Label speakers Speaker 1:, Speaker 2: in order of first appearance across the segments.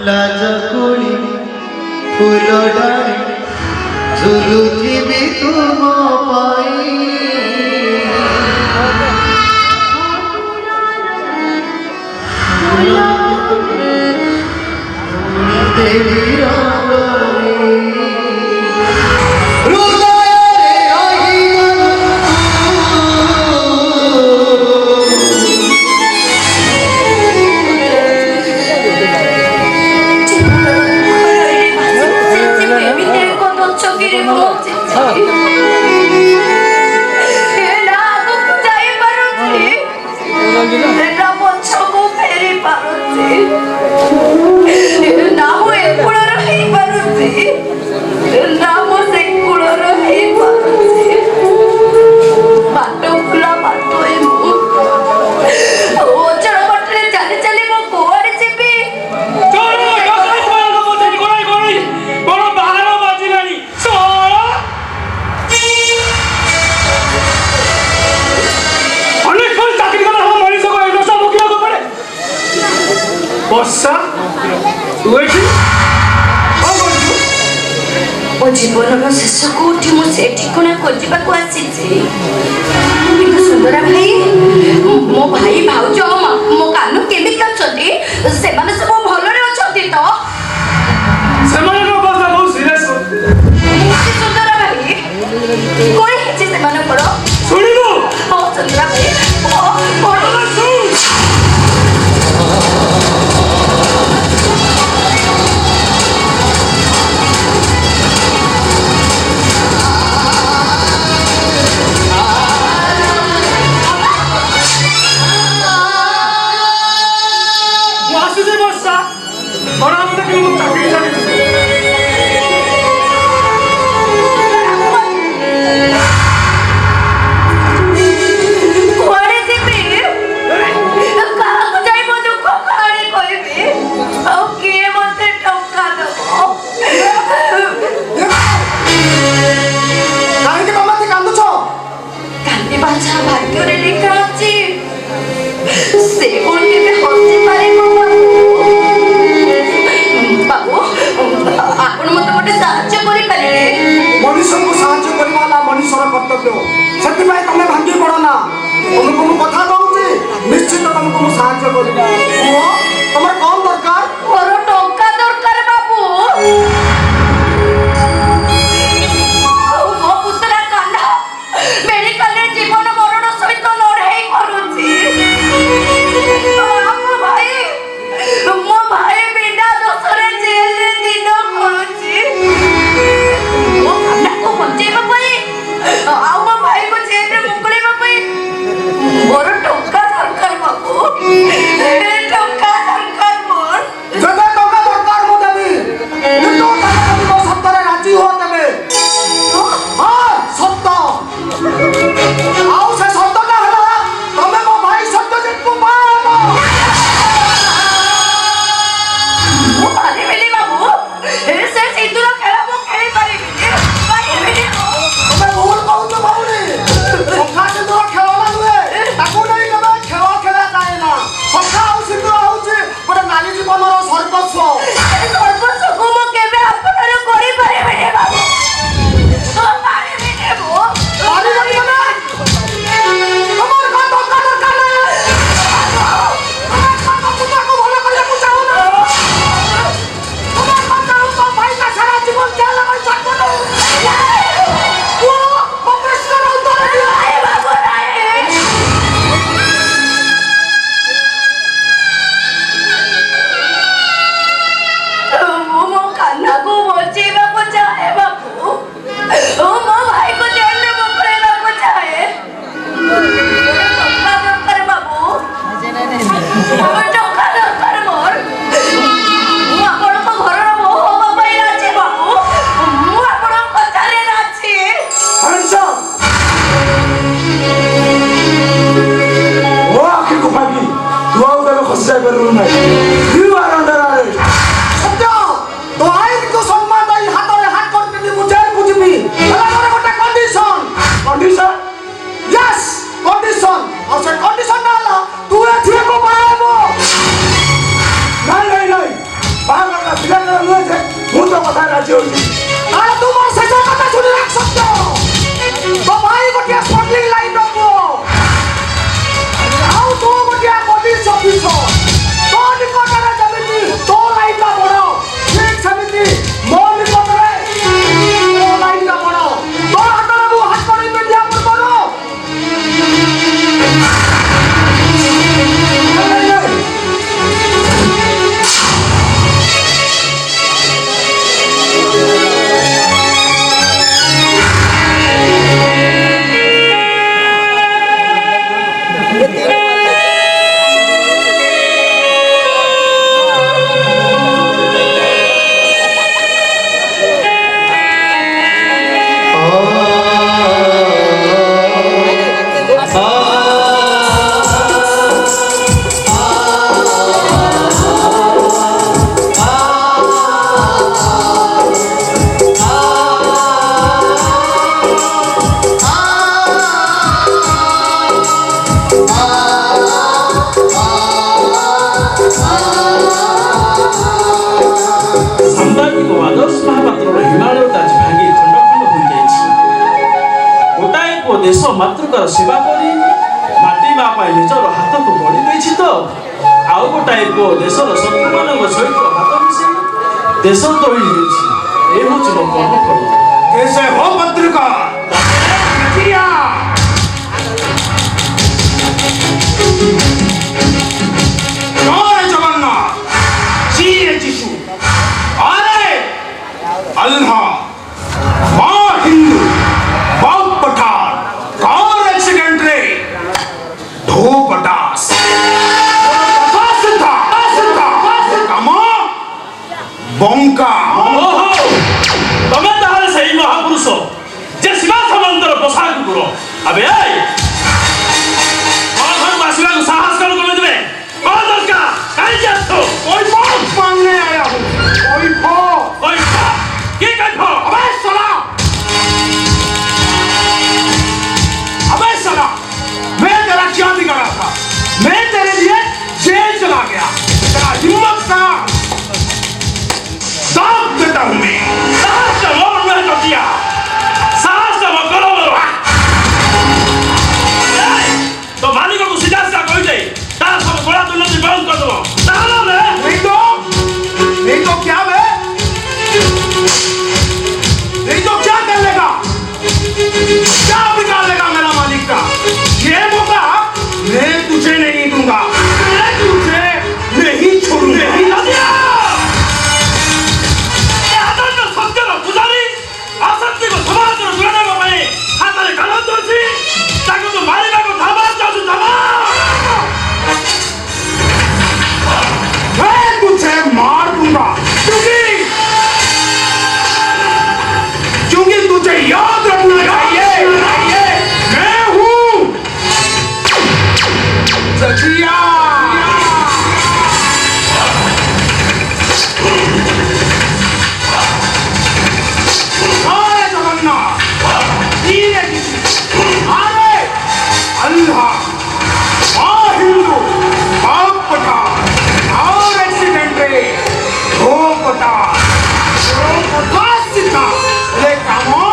Speaker 1: लाजकुड़ी फूल डाली झुलुथिबी तुम पाई देवी जीवन शेष कौटी मुझे ठिकाना खोजा आसी सुंदरा भाई मो भाई भाउज मो कानू केमी अच्छा से सब भलरे अच्छा तो सुंदरा भाई कौन है सुंदरा भाई तमें भांगी पड़ ना तुमको कथा कहूँ निश्चित तुमको साहाय्य कर तुम कौन दरकार मोर टंका दरकार बाबू मो पुतरा कान्हा मेडिकल रे जीवन मरण सहित लड़ाई करूची मो भाई बिना दोष रे जेल रे दिन करूची मो कान्हा को बंचेबा पई आ मो भाई को जेल रे मुकलेबा पई मोर टंका दरकार बाबू टंका
Speaker 2: silakan aja untuk kata raja kalau tu mau saja kata sudah raksasa bapak ibu dia smuggling lain dong kau tu dia mobil sopiso तो निको करा जमीनी तो लाइन का बड़ो एक समिति मोल निको करे तो लाइन का बड़ो तो हटना वो हाथ पड़ी में दिया पर बड़ो
Speaker 3: देश मातृकार सेवा करी माटी माँ निजर हाथ को बड़ी देछि तो आउ गोटाए पो देशर शत्रु मान सहित हाथ मिसे देश तोड़ी देछि ए होछि मो कर्म फल
Speaker 2: कैसे हो पत्रिका किया जय जगन्नाथ जी जिसु अरे अल्लाह मां हिंदू बाप पठान कार एक्सीडेंट रे धो पटास बंका
Speaker 3: तमे ताहाले सही महापुरुष जे शिवा समंदर पोशाक गुरो अबे आई घर वासिला को साहस करो तुम देबे कौन दरकार काई जातो
Speaker 2: कोई बात मांगने आया हूं कोई
Speaker 3: खा की कहो
Speaker 2: अबे साला मैं तेरा क्या बिगाड़ा था मैं तेरे लिए जेल चला गया तेरा हिम्मत था दाग देता हूं मैं
Speaker 3: साहस का मोर में तो किया साहस का करो तो मालिक को सीधा सीधा कह दे तार सब बड़ा दुर्नीति बंद कर दो ताला रे
Speaker 2: नहीं तो क्या बे नहीं तो क्या कर लेगा क्या बिगाड़ लेगा मेरा मालिक का ये मौका मैं तुझे नहीं दूंगा मैं तुझे नहीं छोड़ूंगा मार दूंगा क्योंकि तुझे याद रखना चाहिए मैं हूं सचिया जगन्नाथ अरे अल्लाह मां हिंदू बाप पठान और एक्सीडेंट रे धो पठान सीता ले कामो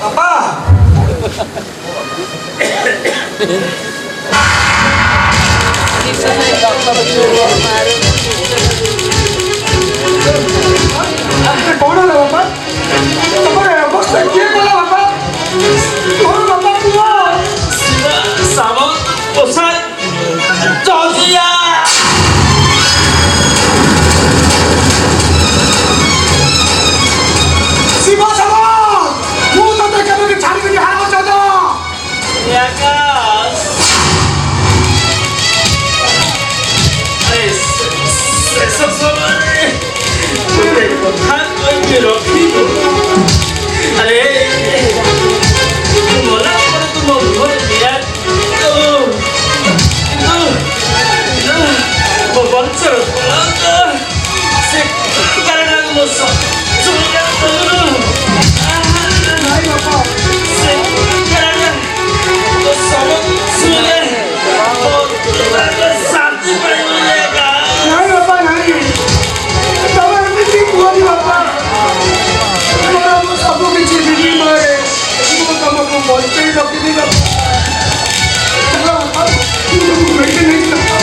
Speaker 2: 아빠. कौन है बापा? तुम्हारे बस से क्या बोला बापा? कौन बापा हुआ?
Speaker 3: 사모 오산 저지야
Speaker 2: शिवा सामा, वो तो देखा मेरे छाती में हार हो जाता।
Speaker 3: 약간 세상에 근데 못한 의미로 아니 몰라 그래도 뭐 뭐야 뭐 먼저로 색깔을 못 써.
Speaker 2: नहीं बापा। नहीं बापा नहीं। तुम्हारे किसी हुआ नहीं बापा। तुम्हारा वो सबको किसी बिजी मारे। वो तुमको बोलते ही लोग नहीं बापा। बापा, तुमको बैठे नहीं सकता।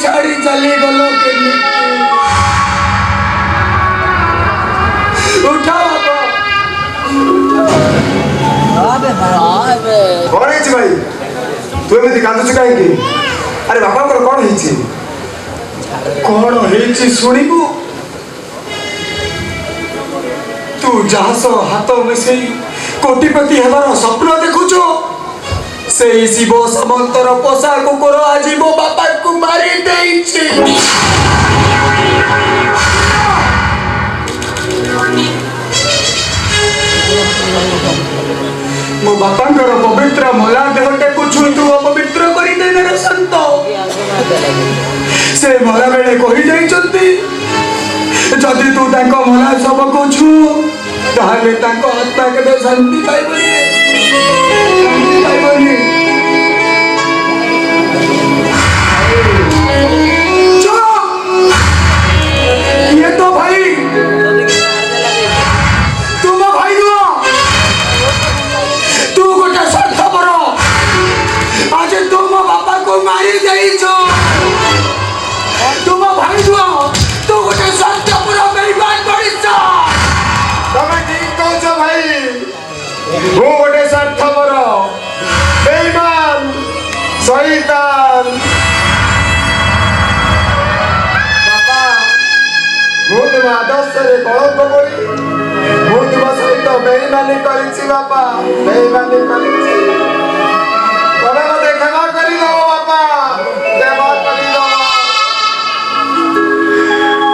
Speaker 2: छाड़ी चली गलो के उठा
Speaker 4: कौन है भाई तू एमती कांदुच कहीं अरे बापा कौन है
Speaker 2: कौन है शुणु तू जहाँ सह हाथ मिसे कोटिपति हमार स्वप्न देखुचु से शिव सामंतर पोषा कुकुर आज मो बापा को मारी देइछि मो बापांकर पवित्र मला देहटे को छुई तू अपवित्र करी देने रे संत से मला बेले कहि जाइछंती जदि तू तांको मला सब को छु ताले तांको आत्मा के शांति पाइबनी ये तो भाई तुम भाई नुह तू गोटे स्वार्थपर आज तुम बापा को मारी देइछ तुम भाई नुह तू गोटे स्वार्थपर बेईमान बनिछ
Speaker 4: तमे ठीक कहछ भाई वो गोटे स्वार्थपर बेईमान शैतान बापा वो ପଛରେ କଳଙ୍କ ବୋଳି ମୁଁ ତୁମ ସହିତ ବେଇମାନି କରିଛି ବାପା, ବେଇମାନି କରିଛି। ତମେ ମତେ କ୍ଷମା କରିଦବ ବାପା, କ୍ଷମା କରିଦବ।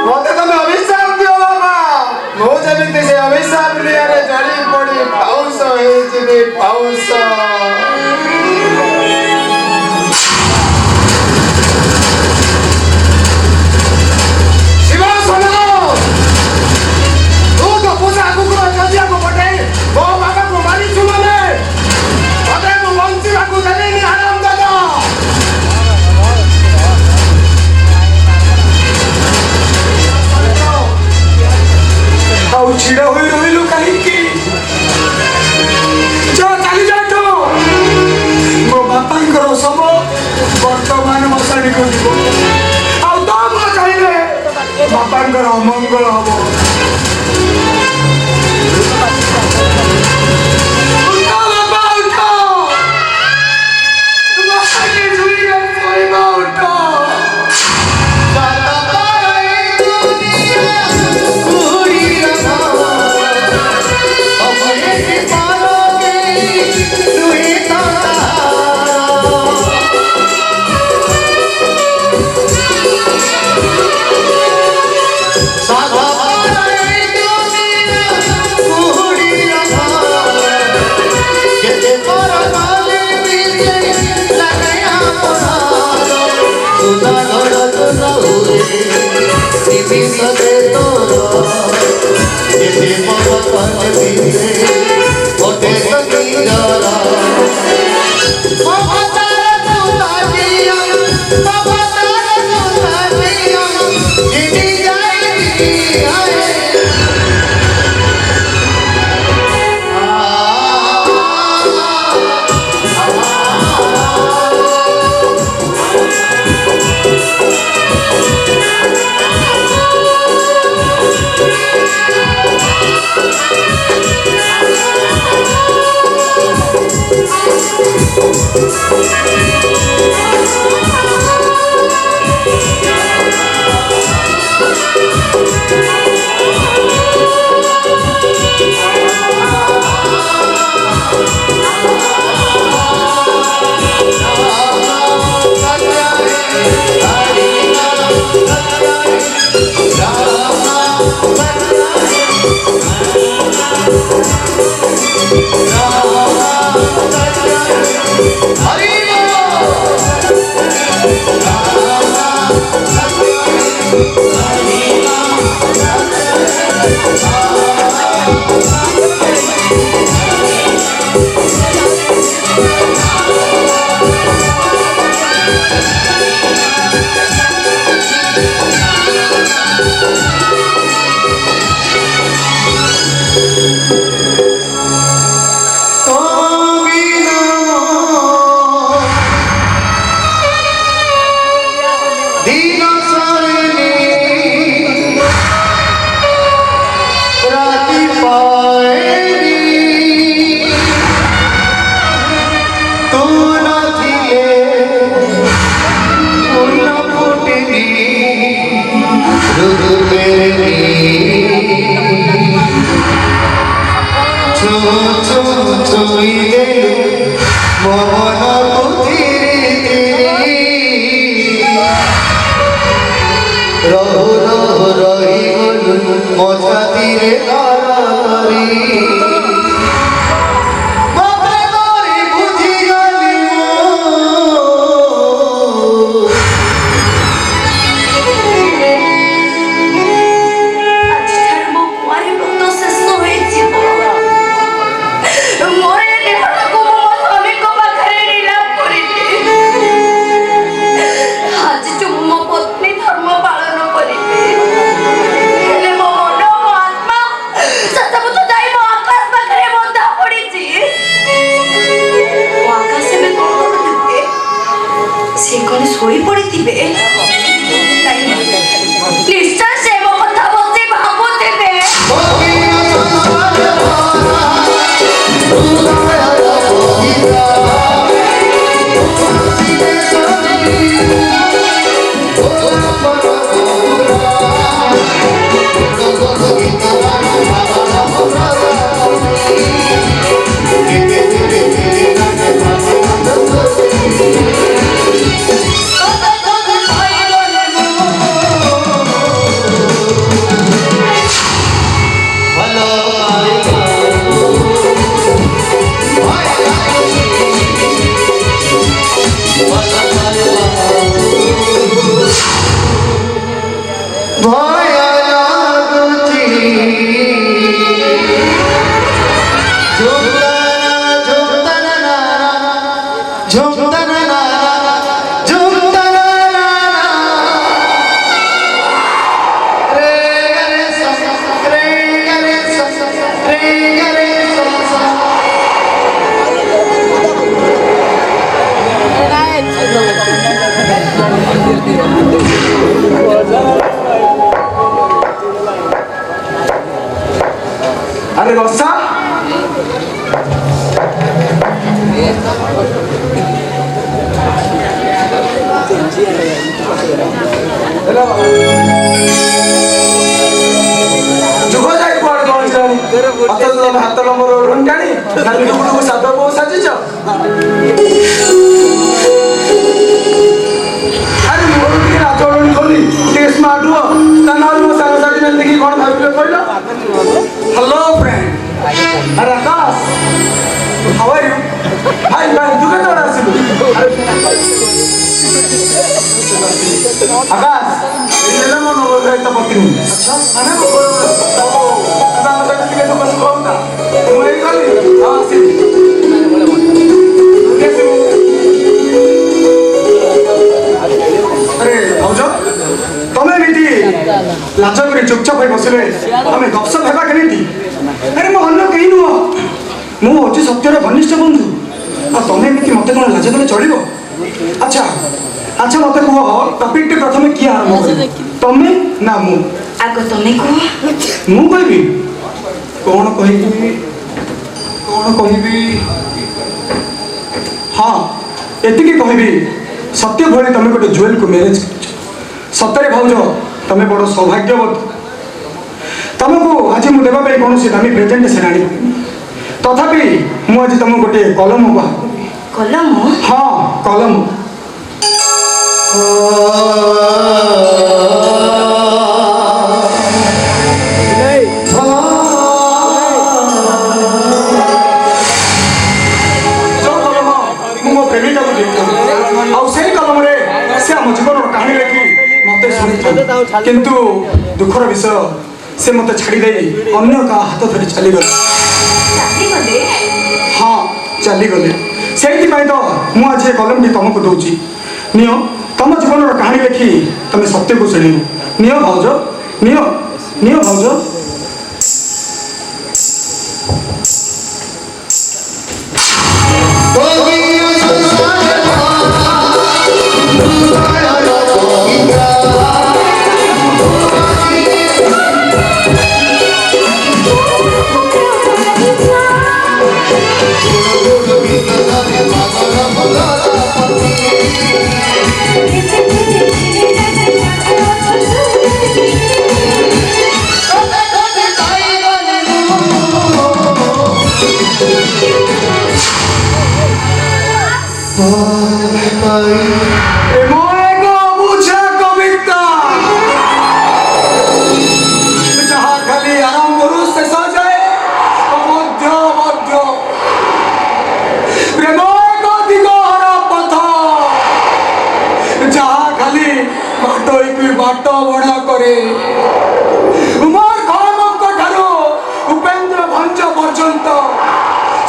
Speaker 4: ମତେ ତମେ ଅଭିଶାପ ଦିଅ ବାପା, ମୁଁ ଯେମିତି ସେ ଅଭିଶାପ ନିଆରେ ଜଳି ପଡି ପାଉଁଶ ହେଇଯିବି, ପାଉଁଶ। ଆଉ ଛିଡ଼ା ହୋଇ ରହିଲୁ କାହିଁକି? ଚାଲି ଯାଠ। ମୋ ବାପାଙ୍କର ଶବ ବର୍ତ୍ତମାନ ମଶାଣିକୁ ଯିବ। ଆଉ ତମ ଚାହିଁଲେ ବାପାଙ୍କର ଅମଙ୍ଗଳ ହବ।
Speaker 2: ତାପରେ ବର୍ଷା ଯୁଗ ଯାଇ କୁଆଡେ ପହଞ୍ଚିଲାଣି ଅଥଚ ତମେ ହାତ ଲମ୍ବର ଟାଣି ଖାଲି ଡୁଗୁଡୁକୁ ସାଧ ବୋଉ ସାଜିଛ ଆରେ ମୋର ଟିକେ ରାଜବରଣୀ ଖୋଲି ଟିକେ ସ୍ମାର୍ଟ ରୁହ ତା ନହେଲେ ମୋ ସାଙ୍ଗସାଥି ମାନେ ଦେଖି କଣ ଭାବିବେ କହିଲ ହ୍ୟାଲୋ ଫ୍ରେଣ୍ଡ ଆରେ ଆକାଶ ହାଉ ଆର୍ ୟୁ ଭାଇ ଭାଇ ତୁ କେତେବେଳେ ଆସିଲୁ ଆକାଶ ଏଇ ହେଲା ମୋ ନବବିବାହିତ ପତ୍ନୀ ମାନେ ମୋ ସାଙ୍ଗସାଥି ଟିକେ ଦୁଃଖ ସୁଖ ହଉତା ମୁଁ ଏଇ ଗଲି ହଁ ଆସିଲି अरे भाउज तमे एमिति लाज करे चुपचाप होई बसिले तमे गपसप हेबा केमिति अरे मो अन्य केही नुह मु होची सत्यर घनिष्ठ बंधु आ तमे एमिति मते कोन लाज करे चलिबो अच्छा अच्छा मते कहो टॉपिक टे प्रथमे की आरंभ करे तमे ना मु
Speaker 1: आगो तमे को
Speaker 2: मु कहबी कोन कहबी हाँ एतिकी कहबी सत्य भली तमें गोटे जुएल को मैरेज सतरे भाउज तमें बड़ सौभाग्यवत तुमको आज मुझे देवाई कौन दामी प्रेजेंटेशन आनी तथापि मुझे तुम गोटे कलम उपहार
Speaker 1: कलम
Speaker 2: हाँ कलम जो कलम मो प्रेमिका को देता से आम जीवन कहानी लिखि मत शुणी किंतु दुखर विषय से मत छाड़ी दे अन्य का हाथ धरी चलीगले हाँ चलीगले से तो मुझे कलम टी तुमको दूची नियो तुम जीवन कहानी लिखि तुम सत्य को शुण नियो भाउज नियो नियो भाउज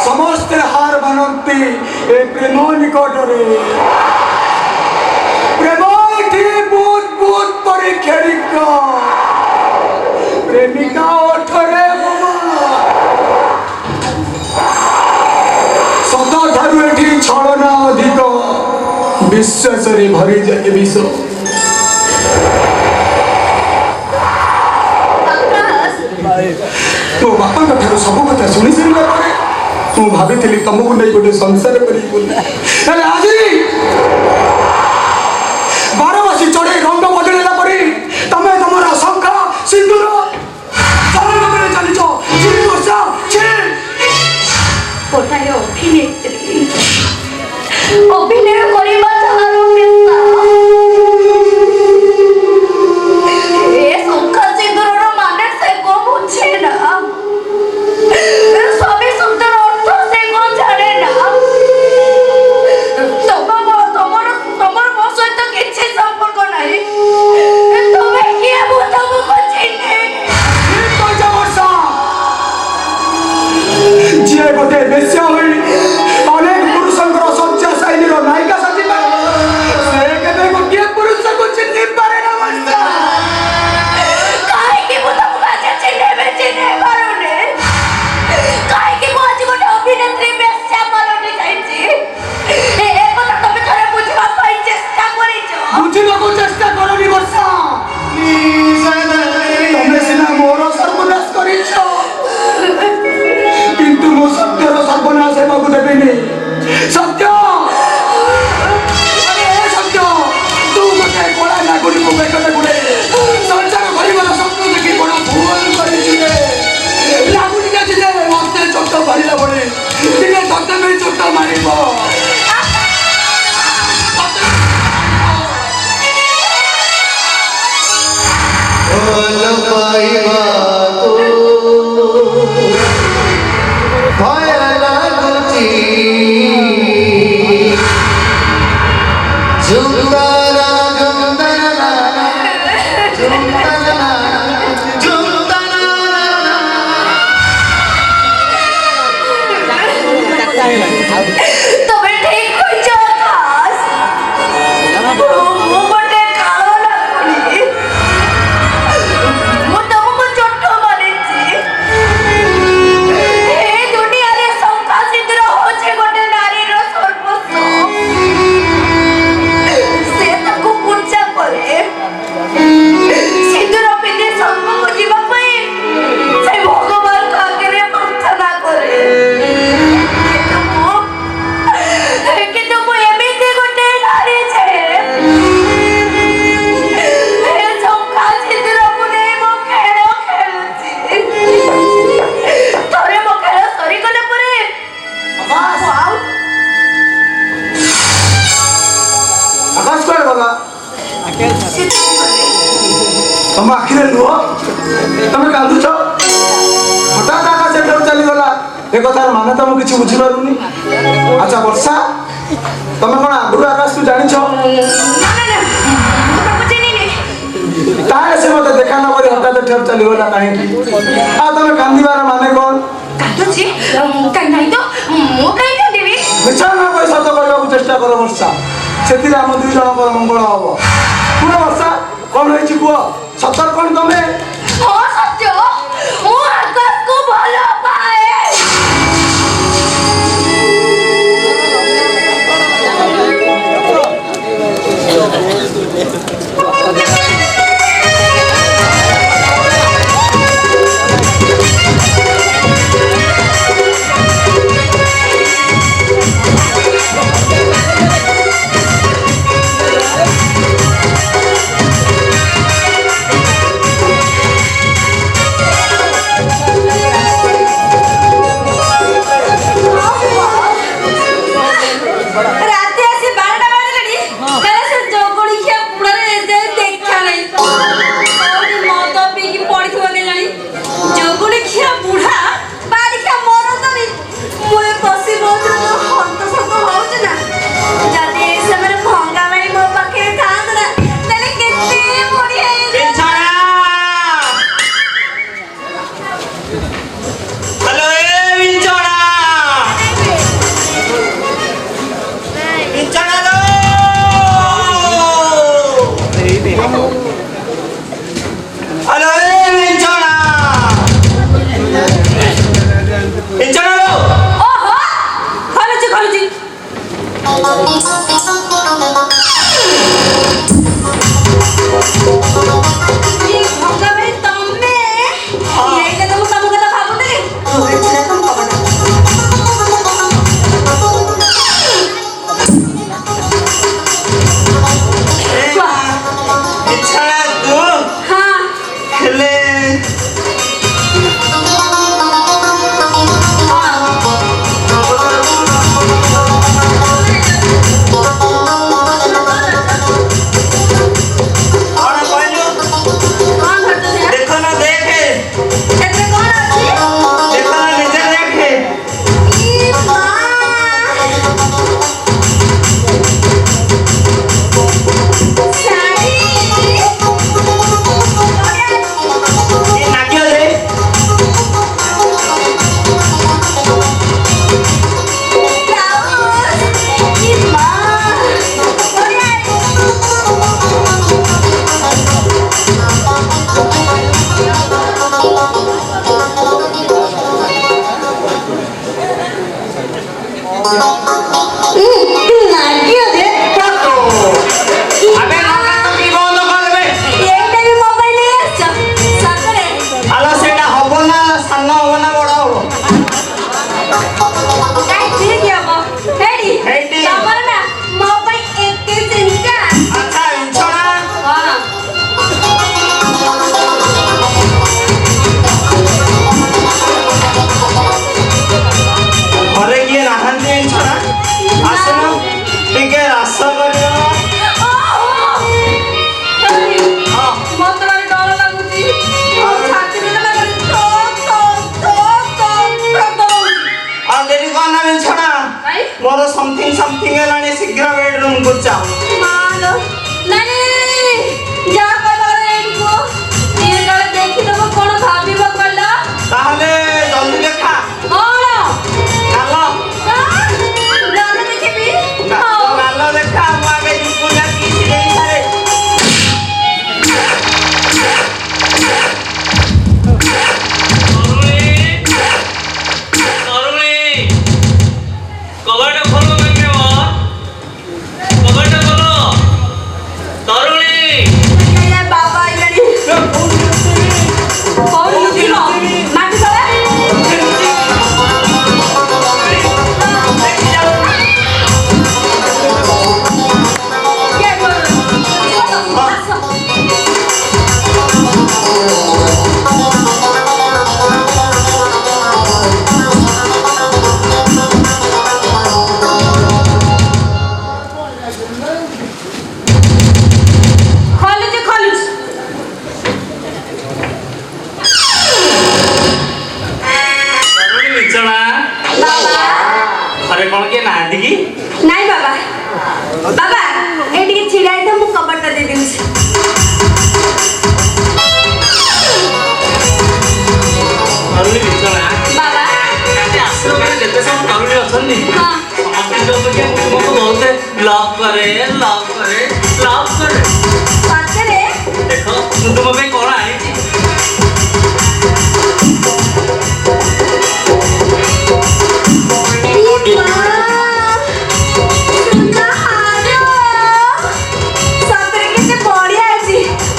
Speaker 2: समस्ते हार बनती प्रेम निकटरे प्रेम भूत भूत परीक्षणिक प्रेमिका ओठरे सदा ठारू एठी छलना अधिक विश्वास भरी जाए विष तो बापा ठारू सब कथा शुणी सारा तू भाभी तुमको नहीं गोटे संसार कर आज 12 बसी चढ़े रंग बदलला तमें तुम शंखा सिंदूर चलिच
Speaker 1: कोठारे अभिनेत्री अभिनय करबा चाहर ए शंखा सिंदूर माने से को बुझे ना सभी शब्दर अर्थ से को जाने ना तमर मो सहित किसी संपर्क नहीं तुम्हें किए तुमको चिन्हे
Speaker 2: जी गोटे बेश्या हुई अनेक पुरुषंकर शଯ୍ୟା शैलीर नायिका सजिला से केबे गोटे पुरुष को चिन्हि पारे ना वर्षा
Speaker 1: काहे कि मु तुमको आज चिन्हे पारुने काहे कि मु आज गोटे अभिनेत्री बेश्या पालटी जाइछि ए কথা তুমি থরে বুঝিবা পাই চেষ্টা করিছো
Speaker 2: बुझिବାକୁ चेष्टा करनी वर्षा तमे सिना मोर सर्वनाश करिछ ପ୍ରେମକୁ ଦେବିନି। ସତ୍ୟ ସତ୍ୟ ତୁ ମତେ କଳା ନାଗୁଣିକୁ ବେକରେ ଗୁଡ଼େ ସଂସାର କରିବାର ସ୍ୱପ୍ନ ଦେଖି ବଡ଼ ଭୁଲ କରିଛୁ ରେ। ଲାଗୁନି ଯେ ମତେ ଚୋଟ ମାରିଲା ଭଳି ଦିନେ ତତେ ବି ଚୋଟ ମାରିବ।
Speaker 4: ଭଲ ପାଇବାକୁ ଭୟ ଲାଗୁଛି ଝୁମତାରା ଝୁମତାରା ଝୁମତାରା ଝୁମତାରା
Speaker 1: ତମେ ଠିକ କହିଛ ଆକାଶ। ମୁଁ ଗୋଟେ କାଳ ଲାଗୁନି। ମୁଁ ତମକୁ ଚୋଟ ମାରିଛି। ଏ ଦୁନିଆରେ ଶଙ୍ଖା ସିନ୍ଦୁର ହଉଛି ଗୋଟେ ନାରୀର ସର୍ବସ୍ୱ। ସେ ତାକୁ ପୂଜା କରେ। ସିନ୍ଦୁର ପିନ୍ଧି ସ୍ୱର୍ଗକୁ ଯିବା ପାଇଁ ସେ ଭଗବାନଙ୍କ ଆଗରେ ପ୍ରାର୍ଥନା କରେ। କିନ୍ତୁ ମୁଁ ଏମିତି ଗୋଟେ ନାରୀ ଯେ ଶଙ୍ଖା ସିନ୍ଦୁରକୁ ନେଇ ମୁଁ ଖେଳ ଖେଳୁଛି। ଥରେ ମୋ ଖେଳ ସରିଗଲା ପରେ
Speaker 2: ଆକାଶ କୁଆଡ଼େ ଗଲା? ତମ ଆଖିରେ ଲୁହ? ତମେ କାନ୍ଦୁଛ? ହଠାତ୍ ଆକାଶ ଏଠାରୁ ଚାଲିଗଲା ଏ କଥାର ମାନେ ତ ମୁଁ କିଛି ବୁଝିପାରୁନି। ଆଚ୍ଛା ବର୍ଷା, ତମେ କଣ ଆଗରୁ ଆକାଶକୁ ଜାଣିଛ? ତାହେଲେ ସେ ମତେ ଦେଖା ନ କରି ହଠାତ୍ ଏଠାରୁ ଚାଲିଗଲା କାହିଁକି? ଆଉ ତମେ କାନ୍ଦିବାର ମାନେ କଣ?
Speaker 1: କାନ୍ଦୁଛି କାହିଁ ନାହିଁ ତ ମୁଁ କାହିଁ କାନ୍ଦିବି?
Speaker 2: ମିଛ ନ କହି ସତ କହିବାକୁ ଚେଷ୍ଟା କର ବର୍ଷା, ସେଥିରେ ଆମ ଦୁଇ ଜଣଙ୍କର ମଙ୍ଗଳ ହବ। କୁହ ବର୍ଷା, କଣ ହେଇଛି କୁହ? ସତର କଣ ତମେ?
Speaker 1: ହଁ ସତ୍ୟ, ମୁଁ ଆକାଶକୁ ଭଲ ପାଏ। ରାତି ଆସି 12ଟା ବାଜିଲାଣି, ହେଲେ ସେ ଜଗଣି ଖିଆ ବୁଢ଼ାରେ ଏଯାଏଁ ଦେଖା ନାହିଁ। କୋଉଠି ମଦ ପିଇକି ପଡ଼ିଥିବ କେଜାଣି। ଜଗଣି ଖିଆ ବୁଢ଼ା ବାଡ଼ିଖିଆ ମରଦନି। ମୁଁ ଏ ବସି ବହୁତ ହନ୍ତସନ୍ତ ହଉଛି ନା। ଯଦି ସେମାନେ ଭଙ୍ଗା ମାରି ମୋ ପାଖରେ ଥାଆନ୍ତେ ନା, ତାହେଲେ କେତେ ବଢ଼ିଆ ହେଇଥାନ୍ତା।
Speaker 5: ହ୍ୟାଲୋ ଏ ବିଞ୍ଚଣା ବିଞ୍ଚଣା ଲୋ ହ୍ୟାଲୋ ଏ ବିଞ୍ଚଣା ବିଞ୍ଚଣା ଲୋ
Speaker 1: ଓହୋ, ଖୋଲୁଛି ଖୋଲୁଛି। ଭଙ୍ଗା ମାରି ତମେ ଏଇଟା ତ ମୁଁ ତମ କଥା ଭାବୁଥିଲି। ଛିଡ଼ା ତମ କବାଟ।
Speaker 5: ବିଞ୍ଚଣା ତୁ
Speaker 1: ହଁ
Speaker 5: ହେଲେ କଣ କହିଲୁ?
Speaker 1: କଣ ଧରିଛ ସେଇଟା?
Speaker 5: ଦେଖ ନା ଦେଖେ
Speaker 1: ସେଥିରେ କଣ ଅଛି?
Speaker 5: ଦେଖ ନା ନିଜେ ଦେଖେ
Speaker 1: ଇ ମା! ଶାଢ଼ୀ!
Speaker 5: ଏ ନାଗ୍ୟ ଦେ
Speaker 1: ବ୍ଲାଉଜ! ଇ ମା! ବଢ଼ିଆ! ନାଗ୍ୟ ଦେ।
Speaker 5: আবে কি বন্ধ করবে
Speaker 1: এইটা ବି ମୋବାଇଲ ନେଇ ଆସିଛ ସତରେ?
Speaker 5: আলো সেটা হব না সামনে হব না বড় হব
Speaker 1: କାହିଁକି?
Speaker 5: ଚାହୁଁ
Speaker 1: ମାଲୋ ନାନୀ ଯାହା କହିବା କଥା ଏଇଠି କୁହ ଇଏ କାଳେ ଦେଖିଦବ କଣ ଭାବିବ କହିଲ
Speaker 5: ତାହେଲେ ଜଲ୍ଦି ଦେଖା
Speaker 1: କଣ
Speaker 5: ଚାଲ
Speaker 1: ଜଲ୍ଦି ଦେଖିବି ହଉ
Speaker 5: ନାଲ ଦେଖା ମୁଁ ଆଗେ ଯିବୁ ନା କିଛି ଦେଇପାରେ
Speaker 3: କବାଟ ଖୋଲ କବାଟ ଖୋଲ ତରୁଣୀ
Speaker 1: ये बाबा इधर कौन लुकिलो माटी तले क्या कॉलेज कॉलेज
Speaker 5: ତରୁଣୀ ବିଛଣା
Speaker 1: बाबा
Speaker 5: ଘରେ କଣ କିଏ ନାହାନ୍ତି କି
Speaker 1: नहीं बाबा बाबा ए टिके छिड़ाई तो मु कबरटा दे दिउछ
Speaker 5: ତରୁଣୀ ବିଛଣା
Speaker 1: बाबा
Speaker 5: କାଲି ଆଶ୍ରମରେ ଯେତେ ସବୁ ତରୁଣୀ ଅଛନ୍ତି
Speaker 1: हाँ
Speaker 5: ସମସ୍ତଙ୍କ ଅପେକ୍ଷା ମୁଁ ତୁମକୁ ବହୁତ ଲଭ୍ କରେ
Speaker 1: सच्चे
Speaker 5: ଦେଖ ମୁଁ ତୁମ ପାଇଁ କଣ ଆଣିଛି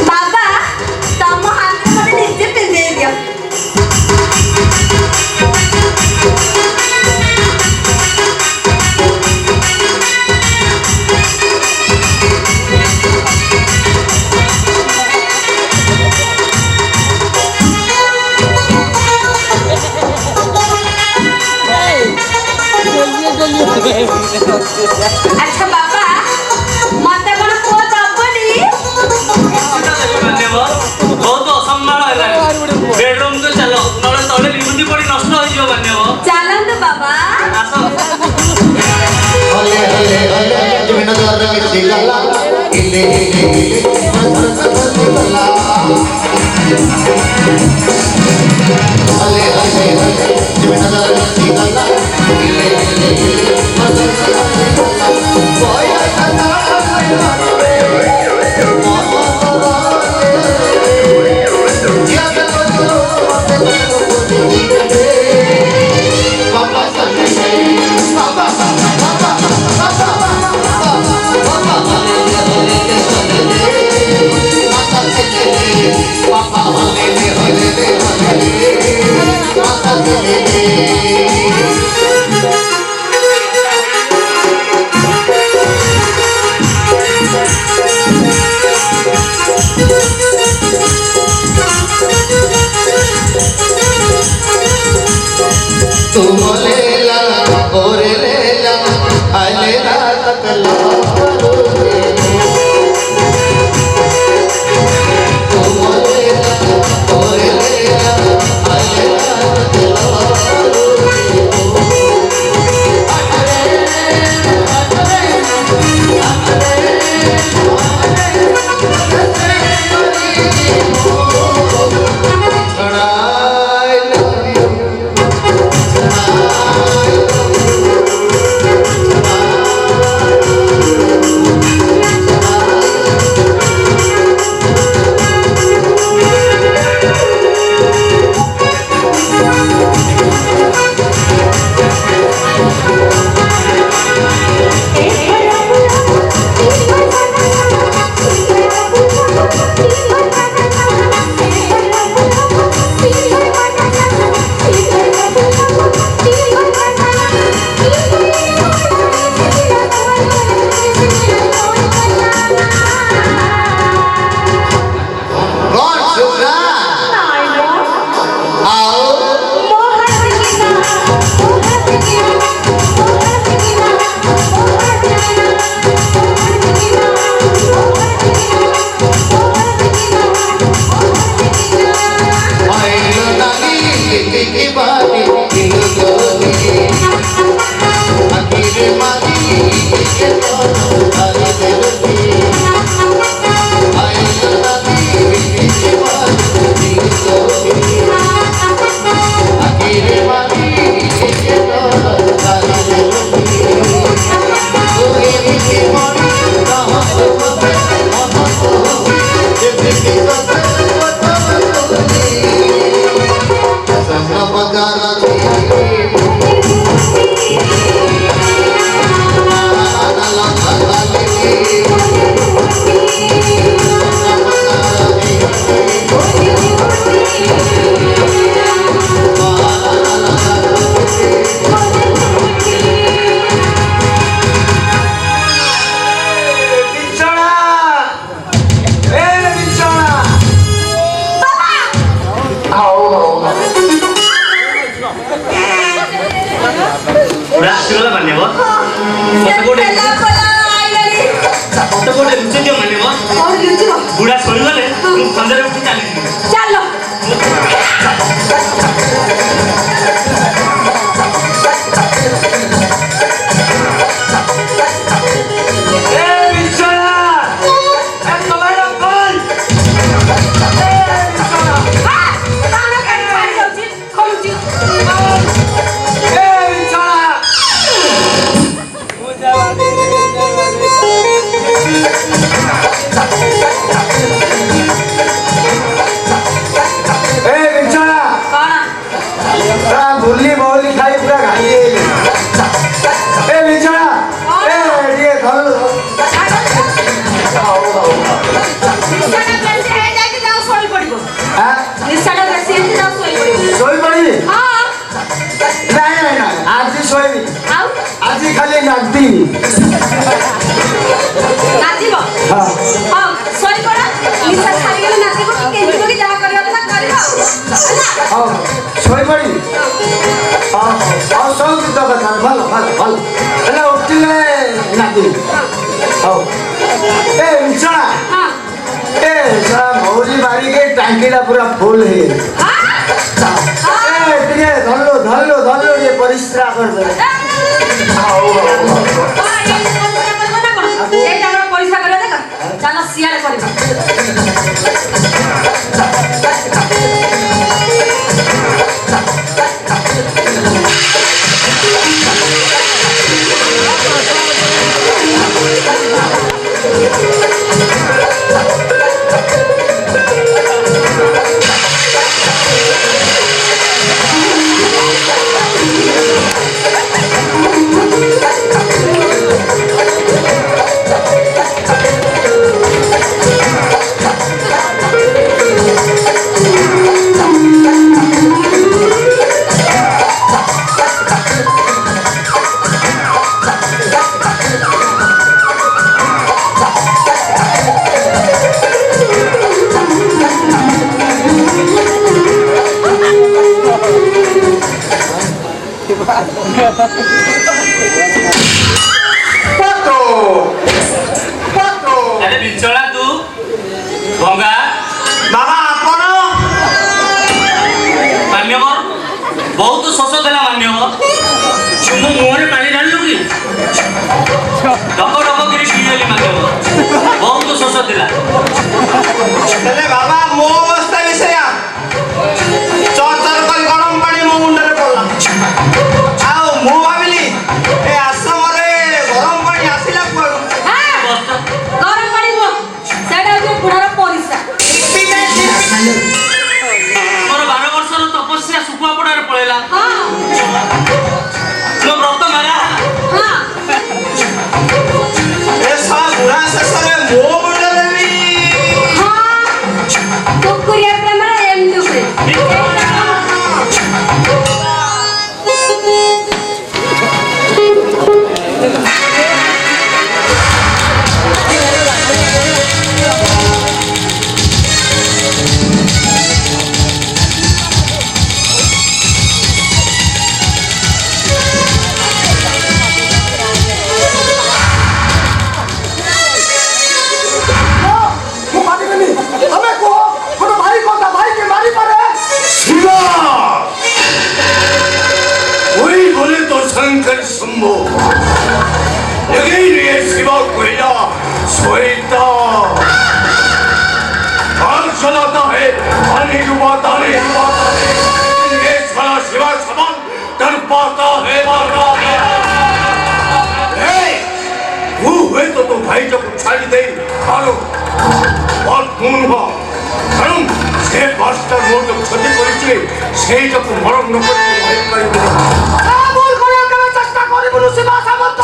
Speaker 1: बाबा तम हाथ मत निजे पिंदे दियो अच्छा बाबा मते कोन को दबनी
Speaker 5: ବହୁତ ଅସମ୍ଭାଳ ହେଲାଣି ବେଡରୁମକୁ ଚାଲ ନହେଲେ ତଳେ ବିଭୂତି ପଡି ନଷ୍ଟ ହେଇଯିବ ମାନ୍ୟବ
Speaker 1: ଚାଲନ୍ତୁ ବାବା
Speaker 5: ଆସ
Speaker 4: ହଲେ ହଲେ ହଲେ ଜମିନ ଦର ମିଶି ଗଲା ଇଲେ ଇଲେ ଇଲେ ମସର ଗଲା ହଲେ ହଲେ ହଲେ ଜମିନ ଦର ମିଶି ଗଲା ଇଲେ ଇଲେ ଇଲେ ମସର ଗଲା ବୋୟ କନା ରେ जिया के बोलो बाबा संगे बाबा बाबा बाबा बाबा
Speaker 5: बुढा आशीर्वाद भन्ने भयो कस्तो कोटे लुच्चे दियो भन्ने भयो बुढा छोरीले खन्जर उठी चाल्यो
Speaker 4: আজি খালি নাচবি
Speaker 1: নাচিব ହଁ ଶୋଇ ପଡ଼ ନିଶା ଛାଡ଼ିଗଲେ ନାଚିବ କେଞ୍ଚିବ କି ଯାହା କରିବା କଥା କରିବ
Speaker 4: ହଉ ଶୋଇପଡ଼ି ହଉ ସବୁ ଗୀତ କଥା ଭଲ ଭଲ ଭଲ ହେଲେ ଉଠିଲେ ନାଚିବି ହଉ ଏ ବିଛଣା ଏ ଶଳା ମଉଜି ମାରିକି ଟାଙ୍କିଟା ପୁରା ଫୁଲ ହେଇଗଲା ଟିକେ ଧରିଲୁ ଧରିଲୁ ଧରିଲୁ ଟିକେ ପରିସ୍ରା କରିଦେବେ
Speaker 1: ପଇସା କରିବା ଦେଖ ଚାଲ ସିଆଡ଼େ କରିବା
Speaker 5: अरे बिचौला तू भंगा
Speaker 2: ବାବା ଆପଣ
Speaker 5: मान्यवर बहुत शोष देला मान्यवर मो मुहरे पानी ढालू कि डक डक करी पीगली मान्यवर बहुत शोष देला
Speaker 2: ହେଲେ ବାବା ମୋ ଅବସ୍ଥା ବି ସେଇଆ ଚରଚର କରି ଗରମ ପାଣି ମୋ ମୁଣ୍ଡରେ ପଡ଼ିଲା ଆଉ ମୁଁ ଭାବିଲି ଏ ଆଶ୍ରମରେ ଗରମ ପାଣି ଆସିଲା କୁଆଡୁ
Speaker 1: ଗରମ ପାଣି ନୁହଁ ସେଇଟା ହଉଛି ବୁଢ଼ାର ପରିସ୍ରା
Speaker 5: ମୋର 12 ବର୍ଷର ତପସ୍ୟା ଶୁଖୁଆ ପଡାରେ ପଳେଇଲା ମୋ ବ୍ରତ ମାରା
Speaker 2: ଏ ଶଳା ବୁଢ଼ା ଶେଷରେ ମୋ ମୁଣ୍ଡରେ ବି
Speaker 1: କୁକୁରିଆ ପ୍ରେମର ଏମିତି ହୁଏ
Speaker 2: ମୁଁ ପାରିବିନି ଆମେ କୁହ ଗୋଟେ ଭାଇ କଥା ଭାଇকে মারিপারে
Speaker 6: शिवा वही बोले तो शंकर शंभो लेकिन ये शिवा कोयला सोईता आग जलाता है पानी डुबाता है ये साला शिवा समान डर पाता है वो हुए तो भाई जब उछाली दे मारो और खून শোনবা কারণ সে বাসটার মতো ক্ষতি করেছে সেই যখন মরণ করে ভয় পাইবে
Speaker 2: ভুল করে কেন চেষ্টা করিব শিবা সামন্ত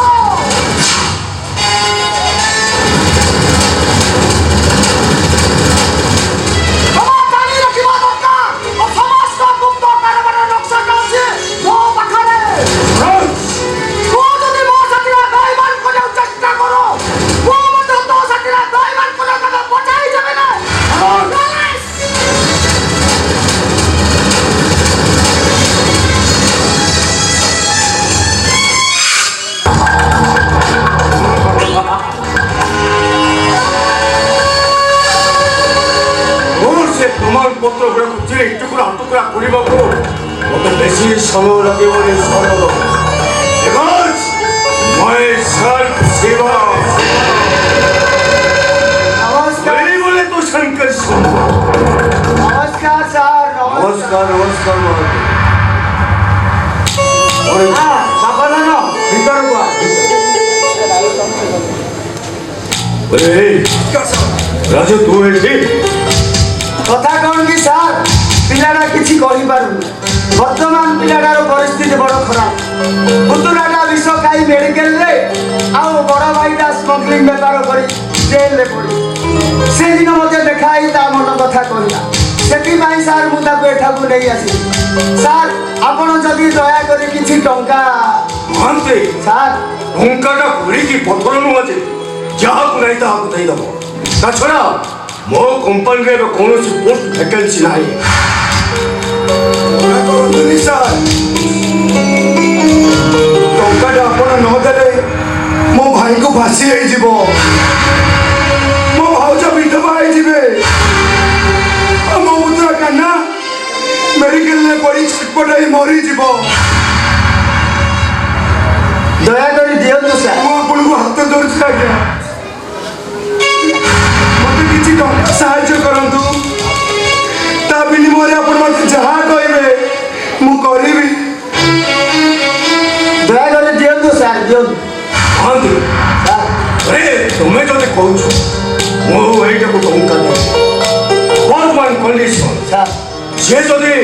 Speaker 2: আমার জানি রাখিবা দরকার ও সমস্ত গুপ্ত কারবারের নকশাটা আছে ও পাখারে ও যদি মো সাথীরা দয়মান করে চেষ্টা করো ও মতো তো সাথীরা দয়মান করে তাকে বচাই যাবে না
Speaker 6: সে প্রমাণ পত্র গুলো খুঁজে টুকরা টুকরা করিবাকু মতো বেশি সময় লাগে বলে সরল বিকজ মাই সেলফ সেবা
Speaker 2: নমস্কার
Speaker 6: এই বলে তো শঙ্কর সুন্দর
Speaker 2: নমস্কার স্যার
Speaker 6: নমস্কার নমস্কার
Speaker 2: হ্যাঁ বাবা জানো ভিতর
Speaker 6: রাজু তু এসে
Speaker 2: কথা কন কি স্যার পিলাটা কিছু কহিপারুনি বর্তমান পিলাটার পরিস্থিতি বড় খারাপ পুতুরাটা বিষ খাই মেডিকেলরে আউ বড় ভাইটা স্মগলিং বেপার করে জেলরে পড়ি সেদিন মতে দেখাই তা মন কথা কহিলা ସେଥିପାଇଁ ସାର୍ ମୁଁ ତାକୁ ଏଠାକୁ ନେଇ ଆସିଲି ସାର୍ ଆପଣ ଯଦି ଦୟାକରି କିଛି ଟଙ୍କା
Speaker 6: ମହାନ୍ତି
Speaker 2: ସାର୍
Speaker 6: ଟଙ୍କାଟା ଘୁରିକି ପଥର ନୁହଁ ଯେ ଯାହାକୁ ନାହିଁ ତାହାକୁ ଦେଇଦେବ ତା ଛଡ଼ା ମୋ କମ୍ପାନୀରେ ଏବେ କୌଣସି ପୋଷ୍ଟ ଭ୍ୟାକେନ୍ସି ନାହିଁ
Speaker 4: କରନ୍ତୁନି ସାର୍ ଟଙ୍କାଟା ଆପଣ ନଦେଲେ ମୋ ଭାଇଙ୍କୁ ଭାସି ହେଇଯିବ ମୋ ଭାଉଜ ବିଧବା ହେଇଯିବେ ଆଉ ମୋ ପୁତ୍ର କାହ୍ନା ମେଡିକାଲରେ ପଡ଼ି ଛଟପଟାଇ ମରିଯିବ
Speaker 2: ଦୟାକରି ଦିଅନ୍ତୁ ସାର୍
Speaker 4: ମୁଁ ଆପଣଙ୍କୁ ହାତ ଧରୁଛି ଆଜ୍ଞା ମତେ କିଛି ଟଙ୍କା ସାହାଯ୍ୟ କରନ୍ତୁ ତା ବିନିମୟରେ ଆପଣ ମତେ ଯାହା କହିବେ ମୁଁ କରିବି
Speaker 2: ଦୟାକରି ଦିଅନ୍ତୁ ସାର୍ ଦିଅନ୍ତୁ
Speaker 6: ମହାନ୍ତି
Speaker 2: ସାର୍
Speaker 6: ଆରେ ତୁମେ ଯଦି କହୁଛ ମୁଁ ଏଇଟାକୁ ଟଙ୍କା ଦେବି ବଟ୍ ୱାନ୍ କଣ୍ଡିସନ୍
Speaker 2: ସାର୍
Speaker 6: ସେ ଯଦି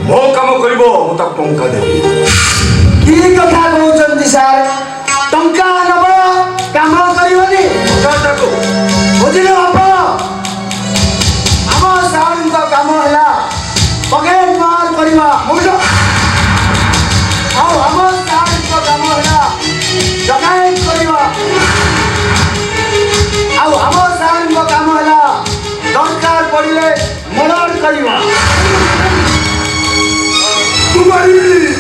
Speaker 6: ମୋ କାମ କରିବ ମୁଁ ତାକୁ ଟଙ୍କା ଦେବି
Speaker 2: କି କଥା କହୁଛନ୍ତି ସାର୍ ଟଙ୍କା ନବ କାମ କରିବନି
Speaker 6: ତାକୁ
Speaker 2: ବୁଝିଲେ ଆପଣ ଆମ ସାର୍ଙ୍କ କାମ ହେଲା ପକେଟ ମାଲ କରିବା ବୁଝ ଆଉ ଆମ ସାର୍ଙ୍କ କାମ ହେଲା ଡକାୟତ କରିବା ଆଉ ଆମ ସାର୍ଙ୍କ କାମ ହେଲା ଦରକାର ପଡ଼ିଲେ ମର୍ଡର କରିବା
Speaker 4: ମୁଁ ପାରିବିନି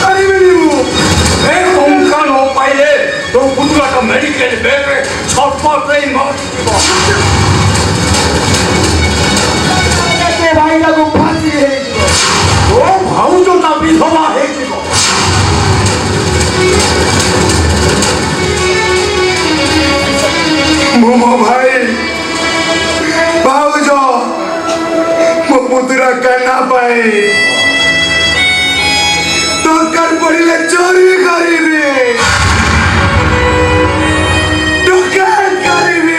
Speaker 4: ପାରିବିନି ମୁଁ
Speaker 6: ଏ ଟଙ୍କା ନ ପାଇଲେ ତୋ ପୁତୁରାଟା ମେଡିକାଲ ବେଡ୍ରେ ଛଟପଟ ହେଇ ମରିଯିବ
Speaker 2: ସେ ଭାଇଟାକୁ ଫାଶୀ ହେଇଯିବ
Speaker 6: ତୋ ଭାଉଜଟା ବିଧବା ହେଇଯିବ
Speaker 4: ମୁଁ ମୋ ଭାଇ ଭାଉଜ ମୋ ପୁତୁରା କାହ୍ନା ପାଇଁ ଦରକାର ପଡ଼ିଲେ ଚୋରି କରିବି ଡକାୟତ କରିବି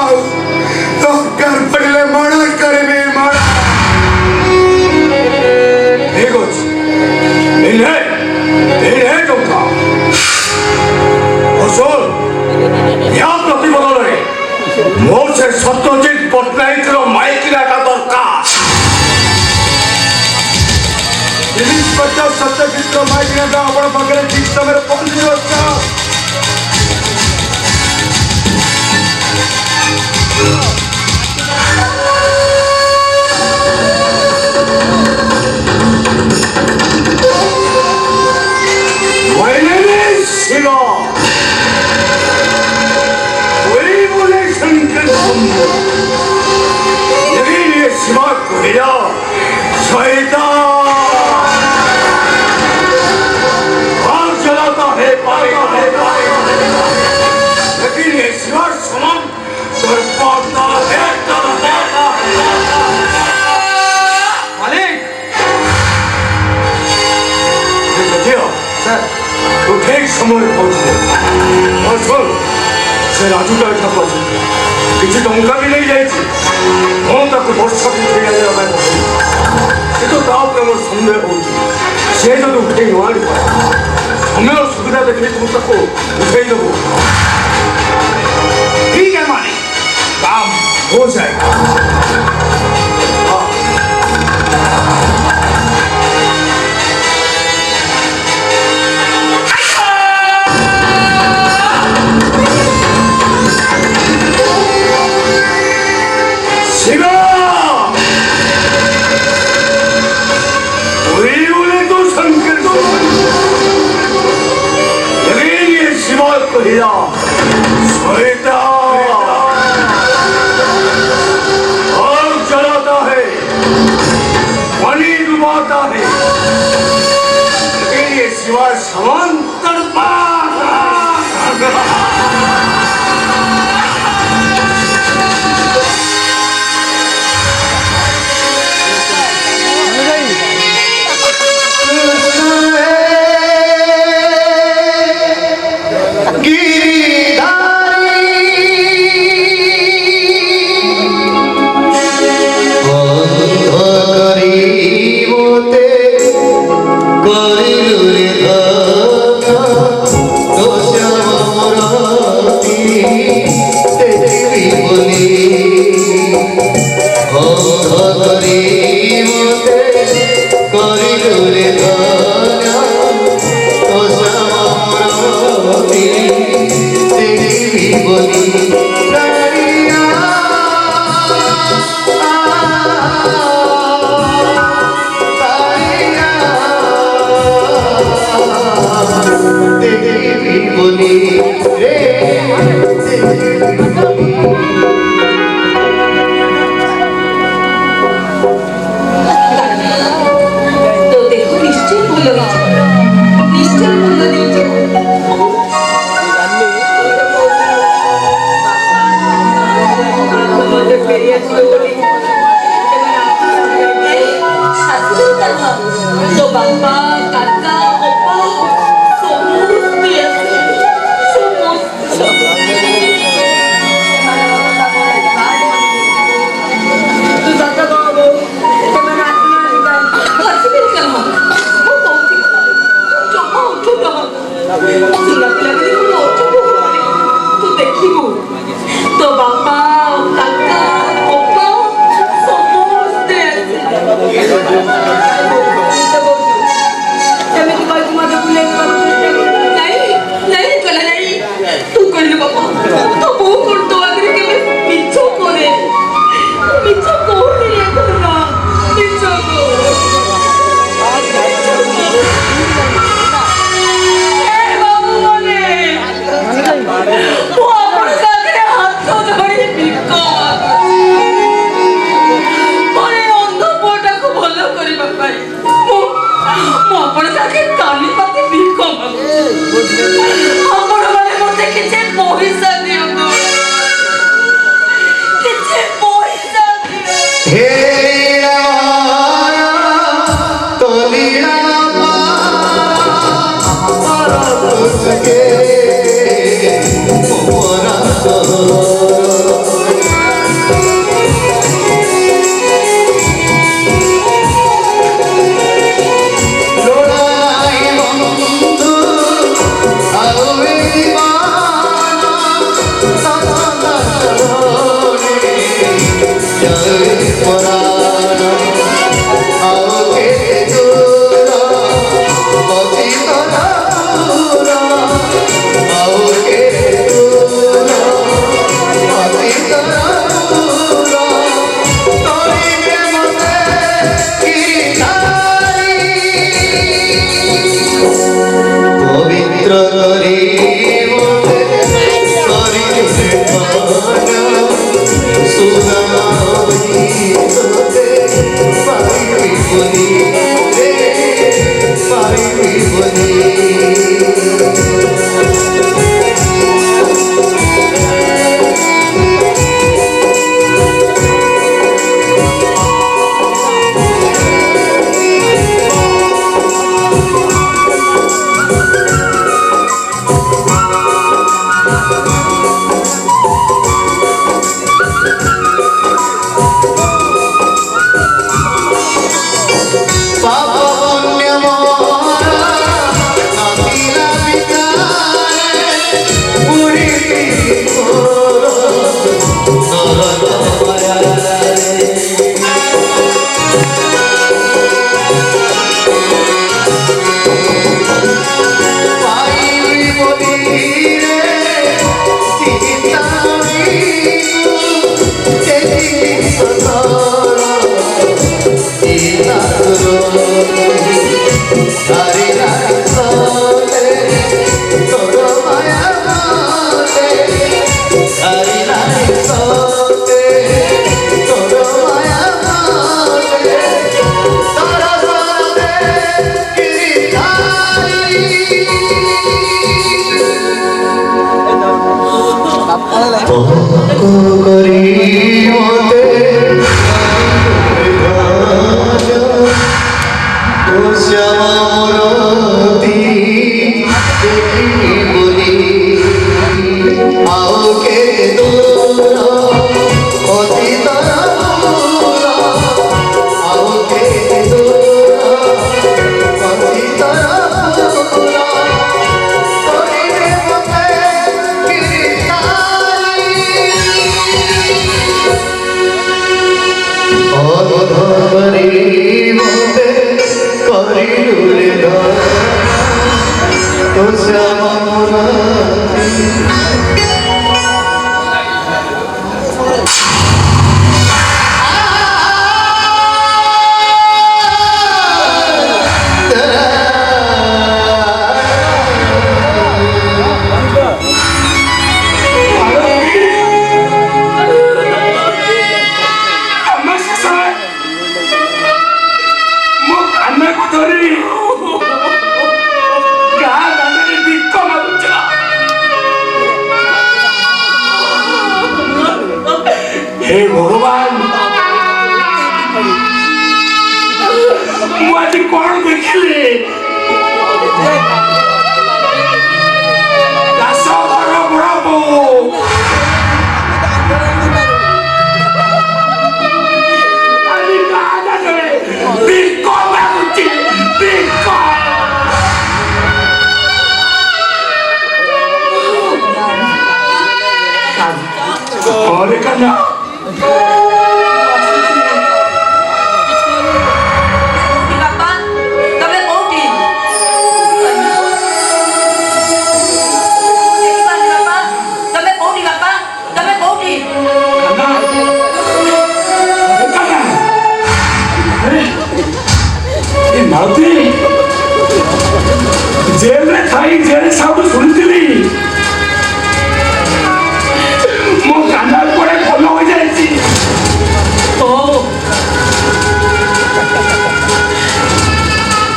Speaker 4: ଆଉ ଦରକାର ପଡ଼ିଲେ ମର୍ଡର କରିବି ମର୍ଡର
Speaker 6: ଠିକ ଅଛି ଏଇନେ ଟଙ୍କା ଅସଲ ୟା ପ୍ରତିବଦଳରେ ମୋର ସେ ସତ୍ୟଜିତ ପଟ୍ଟନାୟକର ମାଇକିରାଟା ଦରକାର
Speaker 4: ଇନ୍ସପେକ୍ଟର ସତ୍ୟଜିତ ମାଇକିନାଟା ଆପଣ ପାଖରେ ଠିକ୍ ସମୟରେ ପହଞ୍ଚିବ sir
Speaker 6: My name is Shiva. We believe in ରାଜୁଟା ଛାପ କିଛି ଟଙ୍କା ବି ନେଇଯାଇଛି ମୁଁ ତାକୁ ବର୍ଷକୁ ଉଠେଇ ଆଣିବା ପାଇଁ କହୁଛି କିନ୍ତୁ ତା ଉପରେ ମୋର ସନ୍ଦେହ ହେଉଛି ସେ ଯଦି ଉଠେଇ ନ ଆଣିପାରେ ସମୟ ସୁବିଧା ଦେଖିଲେ ତୁ ତାକୁ ଉଠେଇ ଦେବୁ
Speaker 7: ठीक है मालिक काम हो जाएगा
Speaker 6: शिवा वही बोले तो शंकर को लेकिन ये शिवा को हिला सोएता आग जलाता है पानी डुबाता है लेकिन ये शिवा समान तड़पाता हे भगवान ମୁଁ ଆଜି କଣ ଦେଖିଲି ଦାସ ଘର ବଡ଼ ବୋଉ ଆଜି ଗାଁ ଦାଣ୍ଡରେ ଭିକ ମାଗୁଛି ଭିକ ଘରେ କାନା
Speaker 1: ବାପା ତମେ କୋଉଠି ବାପା ତମେ କୋଉଠି ବାପା ତମେ କୋଉଠି
Speaker 6: ମାଳତୀ ଜେଲରେ ଥାଇ ଜେଲ ସାଉଣ୍ଡ ଶୁଣିଥିଲି ମୋ କାନ କୁଆଡ଼େ ଭଲ ହୋଇଯାଇଛି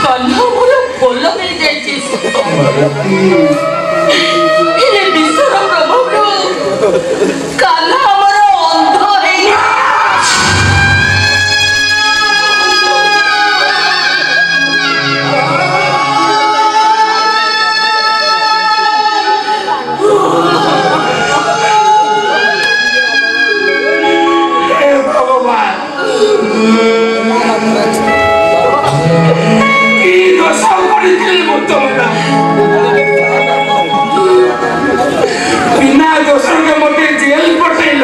Speaker 1: କାନ୍ନା ମୋର ଭଲ ହେଇଯାଇଛି ହେଲେ ବିଷର ପ୍ରଭାବରୁ କାନ୍ନା ଆମର ଅନ୍ଧ ହେଇଯାଇଛି
Speaker 6: हे भगवान କି ଦୋଷ କରିଥିଲି ମୁଁ ତମର ବିନା ଦୋଷରେ ମୋତେ ଜେଲ ପଠେଇଲ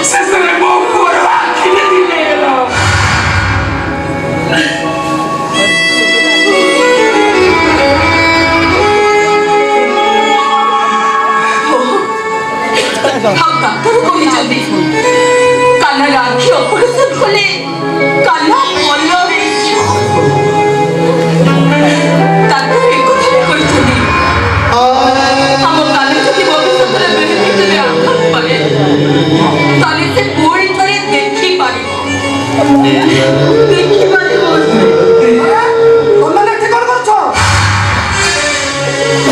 Speaker 6: ଶେଷରେ ମୋ ପୁଅର ଆଖି ଦେଖି ନେଇଗଲ
Speaker 1: ଆଉ ଡାକ୍ତର କହିଛନ୍ତି କାନ୍ନାର ଆଖି ଅପରେସନ କଲେ କାନ୍ନା ଭଲ ହେଇଯିବ ଡାକ୍ତର ଏକଥା ବି କହିଛନ୍ତି ଆମ କାନ୍ନା ଯଦି ଭବିଷ୍ୟତରେ ବେନିଫିଟରେ ଆଘାତ ପାଏ ତାହେଲେ ସେ ପୁଣି ଥରେ ଦେଖିପାରିବ
Speaker 2: ତମେ ଏଠି କଣ କରୁଛ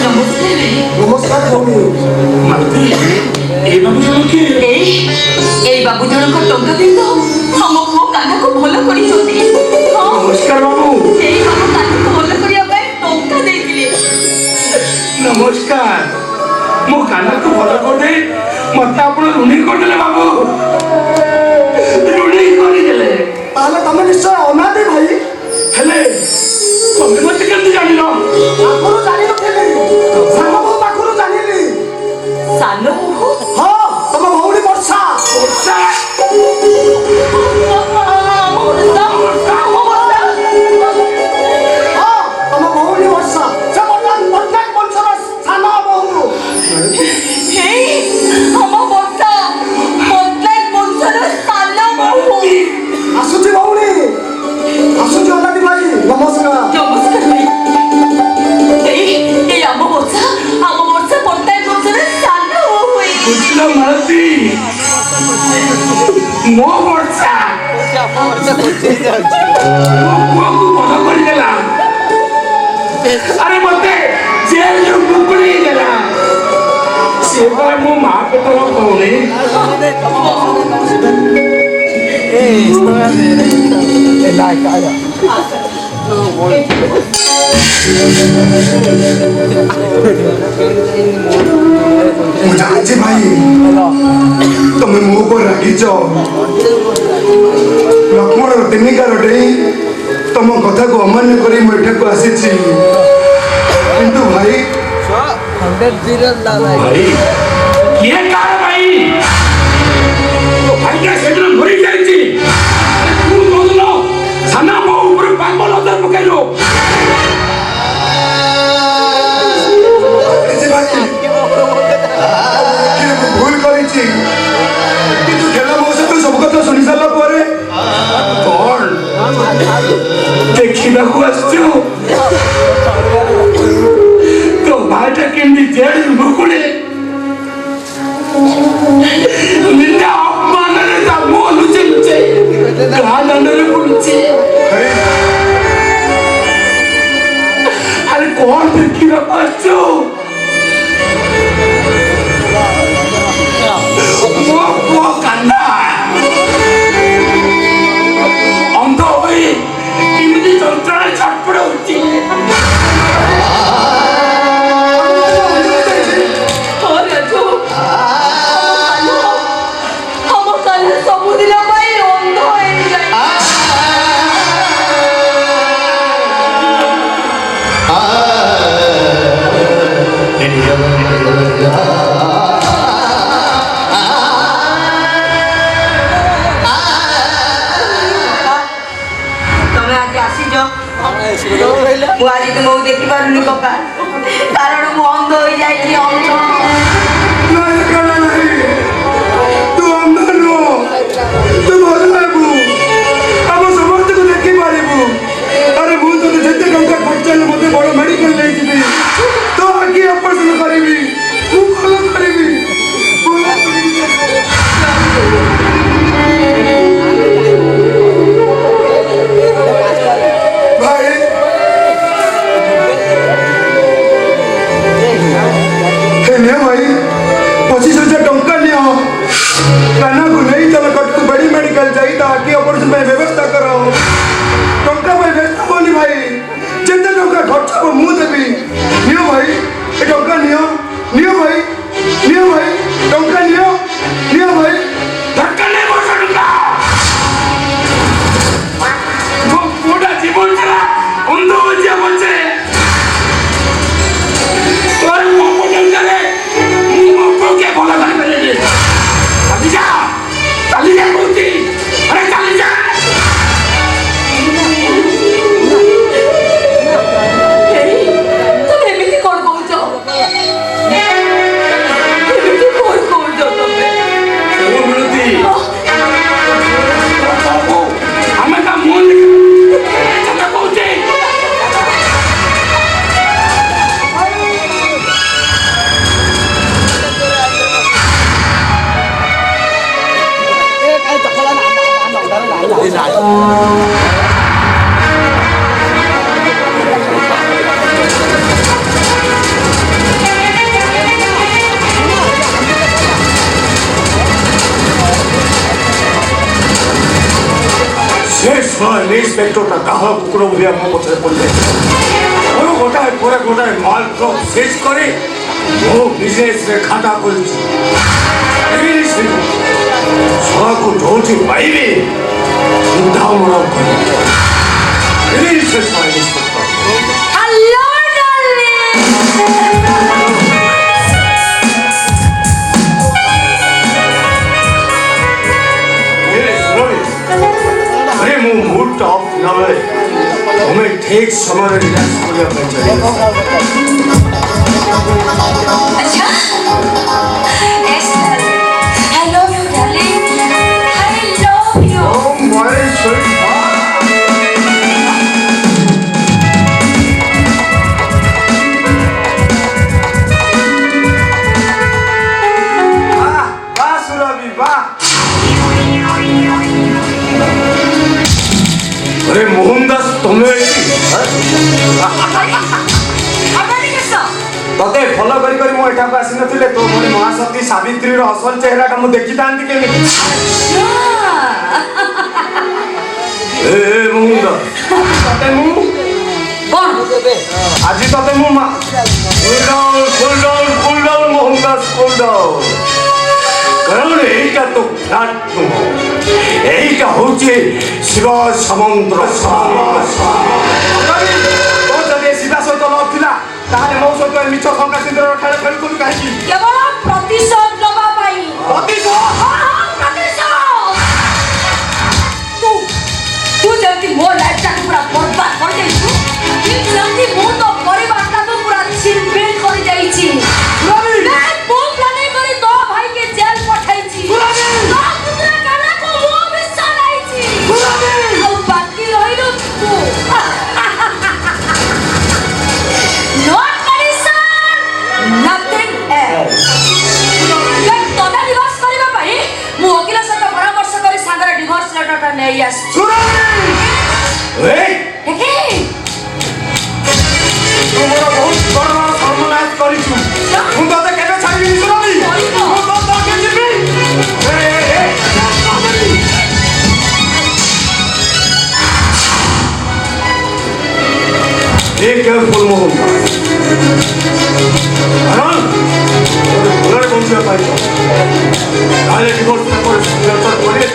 Speaker 1: ନମସ୍କାର
Speaker 2: ନମସ୍କାର ଭଉଣୀ
Speaker 6: ମାଳତୀ এই ବାବୁ ଜଣ କିଏ
Speaker 1: এই ବାବୁ ଜଣଙ୍କ ଟଙ୍କା ଦେଇ ତ ଆମ ପୁଅ କାନ୍ନାକୁ ଭଲ କରିଛନ୍ତି
Speaker 6: ନମସ୍କାର ବାବୁ
Speaker 1: ଏଇ ବାବୁ କାନ୍ନାକୁ ଭଲ କରିବା ପାଇଁ ଟଙ୍କା ଦେଇଥିଲେ
Speaker 6: ନମସ୍କାର ମୋ କାନକୁ ଭଲ କରିଦେଇ ମତେ ଆପଣ ଋଣୀ କରିଦେଲେ ବାବୁ ଋଣୀ କରିଦେଲେ
Speaker 2: ତାହେଲେ ତମେ ନିଶ୍ଚୟ ଅନାଦି ଭାଇ
Speaker 6: ହେଲେ ତମେ ମତେ କେମିତି ଜାଣିଲ
Speaker 2: ଆଗରୁ ଜାଣିନଥିଲି ସାନ ବୋଉ ପାଖରୁ ଜାଣିଲି
Speaker 1: ସାନ ବୋହୂ
Speaker 2: ହଁ ତମ ଭଉଣୀ ବର୍ଷା
Speaker 6: ବର୍ଷା
Speaker 2: ହଁ
Speaker 6: अरे मते जेल जो मुकुली गला सेवा मो मां को तो कोने
Speaker 4: मुझे आज भाई तुम्हें मुंह को रखी चो लक्ष्मण दिनिका रटे तुम कथा को अमान्य करी बैठक को आसी किंतु भाई
Speaker 6: भाई ये कार भाई तो भाई का क्षेत्र भरी जाई छी तू बोलो सना मो ऊपर पागल उधर पकड़ो
Speaker 4: भूल करी किंतु खेला मो से सब कथा सुनी सारा परे
Speaker 6: कौन देखिना को आछो तो भाईटा केंदी जेल मुकुले निंदा अपमानने ता मो लुचे लुचे गानने पुंचे अरे कौन देखिना को आछो वो कांदा अंध होई इमदी যন্ত্রণায় ছটপটে উঠছি
Speaker 1: আমার কানে সবুদিন ভাই অন্ধ হয়ে যায় ତମେ ଆଜି ଆସିଛ ମୁଁ ଆଜି ତୁମକୁ ଦେଖିପାରୁନି କକା କାରଣ ମୁଁ ଅନ୍ଧ ହୋଇଯାଇଛି ଅନ୍ଧ
Speaker 4: तू अंदर नो तू भलाबू हम समस्त को देखि पारिबू अरे मु तो जते टंका खर्च मते बड़ मेडिकल ले जिबी तो आगे ऑपरेशन करिबी तू भलो करिबी भाई हे ने भाई 25,000 टंका लियो काना को नहीं चला कट को बड़ी मेडिकल जाई ता आगे ऑपरेशन में व्यवस्था करो टंका में व्यवस्था बोली भाई जितने टंका खर्च हो मु देबी नियो भाई ए टंका नियो नियो भाई टंका नियो भाई
Speaker 6: धक्का नहीं बोल सकता वो पूरा जीवन चला अंध हो जा बच्चे और वो पटल करे मुंह के बोला था मेरे चली जा बोलती अरे चली जा
Speaker 1: তুমি এমনি কোন কৌছ এমনি কোন কৌছ তুমি
Speaker 6: वो बोलती हमें का मुंह चला बोलते शेष इंस्पेक्टर गाह कुकुर बोलिया मो पछरे पड़े और गोटाए माल ट्रक शेष करे मो बिजनेस रे खाता करछि को ढोलची पाइबे चिंता मरा कर शेष इंस्पेक्टर
Speaker 1: हेलो
Speaker 6: अरे मो मूड टॉप ना हमें ठीक समय रिलैक्स करिया चाहिए
Speaker 1: अच्छा yes I love you darling I love you
Speaker 6: oh my sweet
Speaker 4: वाह सुरभि वाह
Speaker 6: अरे मोहनदास तुम्हें ଆସିନଥିଲେ ତୋ ଭଳି ମହାଶକ୍ତି ସାବିତ୍ରୀର ଅସଲ ଚେହେରାଟା ମୁଁ ଦେଖିଥାନ୍ତି କେମିତି? ଏ ମୁଣ୍ଡ ତତେ ମୁଁ
Speaker 1: କଣ
Speaker 6: ଆଜି ତତେ ମୁଁ cool down Mohandas cool down. କାରଣ ଏଇଟା ତ ଫ୍ଲାଟ୍ ନୁହଁ, ଏଇଟା ହଉଛି ଶିବ ସମୁଦ୍ର। ଯଦି ଶିବା ସହିତ ନଥିଲା ତାହେଲେ ମୋ ସହିତ ମିଛ ଶଙ୍କା ସିନ୍ଦୁର ଖେଳ ଖେଳୁଥିଲୁ କାହିଁକି?
Speaker 1: କେବଳ ପ୍ରତିଶୋଧ ନେବା ପାଇଁ।
Speaker 6: ପ୍ରତିଶୋଧ?
Speaker 1: ତୁ ଯେମିତି ମୋ ଲାଇଫଟାକୁ ପୁରା ବର୍ବାଦ କରିଦେଇଛୁ, ଠିକ୍ ସେମିତି ମୁଁ ତ ପରିବାରଟାକୁ ପୁରା ଛିନଭିନ କରିଦେଇଛି। ମୁଁ ପ୍ଲାନିଂ କରି ତୋ ଭାଇକି ଜେଲ ପଠାଇଛି। ତୋ ପୁତୁରା କାନାକୁ ମୁଁ ବିଷ ଦେଇଛି। ଆଉ ବାକି ରହିଲୁ ତୁ। Not medicine, nothing else. ତୋତେ ଡିଭୋର୍ସ କରିବା ପାଇଁ ମୁଁ ଓକିଲ ସହିତ ପରାମର୍ଶ କରି ସାଙ୍ଗରେ ଡିଭୋର୍ସ ଲେଟରଟା ନେଇ ଆସିଛି।
Speaker 6: ତୁ ମୋର ବହୁତ ବଡ଼ ସର୍ବନାଶ କରିଛୁ। ମୁଁ ତତେ କେବେ ଛାଡ଼ିବିନି ସୁରଭି। ମୁଁ ତୋ ତକେ ଯିବି। Be careful, Mohandas. କାରଣ ଗୋଟେ ଭଲରେ ବଞ୍ଚିବା ପାଇଁ ତାହେଲେ ଡିଭୋର୍ସ ପେପର ସିଗ୍ନେଚର କରି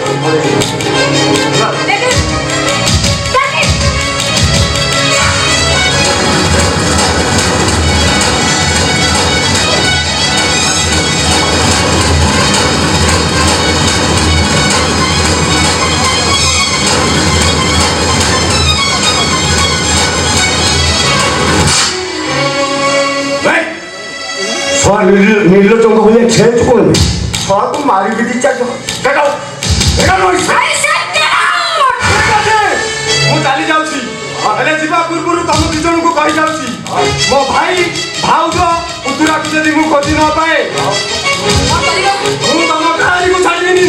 Speaker 6: ନିର୍ଲଜଙ୍କ ଭଳିଆ ଖେଳୁଛୁ କ'ଣ? ଛୁଆକୁ ମାରିବି ଦି ଚାରି ଜଣ। ମୁଁ ଚାଲି ଯାଉଛି, ହେଲେ ଯିବା ପୂର୍ବରୁ ତମ ଦି ଜଣଙ୍କୁ କହିଯାଉଛି ମୋ ଭାଇ ଭାଉଜ ପୁତୁରାକୁ ଯଦି ମୁଁ ଖୋଜି ନ ପାଏ ମୁଁ ତମ କାହାରିକୁ ଛାଡ଼ିବିନି।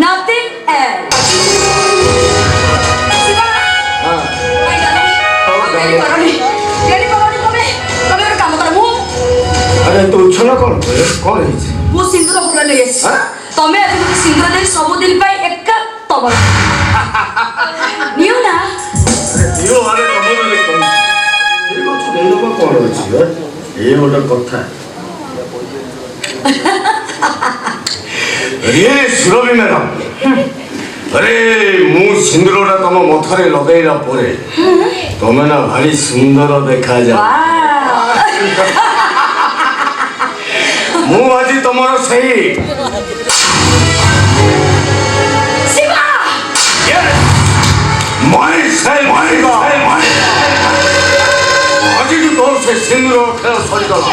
Speaker 1: Nothing else.
Speaker 6: ଆରେ ତୁ ଉଚ୍ଛନ କ'ଣ ହେଇଛି?
Speaker 1: ମୁଁ ସିନ୍ଦୁର ଫୁଲ ନେଇ ଆସିଛି। ତମେ ଆଜି ମୋତେ ସିନ୍ଦୁର ଦେଇ ସବୁଦିନ ପାଇଁ ଏକା ତବଳ ନିଅ ନା।
Speaker 6: କ'ଣ ଅଛି ଏ ଗୋଟେ କଥା? ସୁରଭି ମ୍ୟାଡ଼ାମ, ଆରେ ମୁଁ ସିନ୍ଦୁରଟା ତମ ମଥାରେ ଲଗେଇଲା ପରେ ତମେ ନା ଭାରି ସୁନ୍ଦର ଦେଖାଯାଏ। ମୁଁ ଆଜି ତମର ସେଇ ଆଜିଠୁ ତୋର ସେ ସିନ୍ଦୁର ଖେଳ ସରିଗଲା।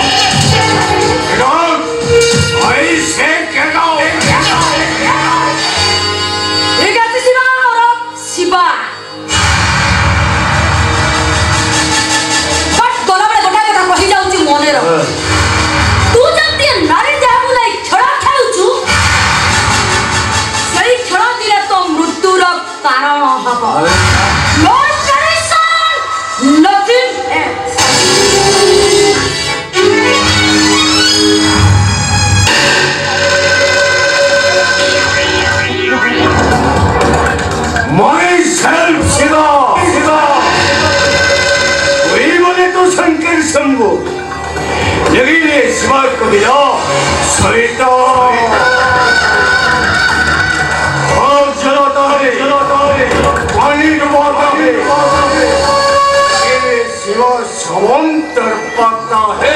Speaker 1: ତୁ ଯେମିତି ନାରୀ ଯାହାକୁ ନେଇ ଖେଳ ଖେଳୁଛୁ ସେଇ ଖେଳ ଦିନେ ତୋ ମୃତ୍ୟୁର କାରଣ ହବ। Nothing else.
Speaker 6: Myself, Shiva. वही बोले तो शंकर शंभु, लेकिन ये शिवा को मिला सविता। आग जलाता है, पानी डुबाता है, ये शिवा समंदर पाता है।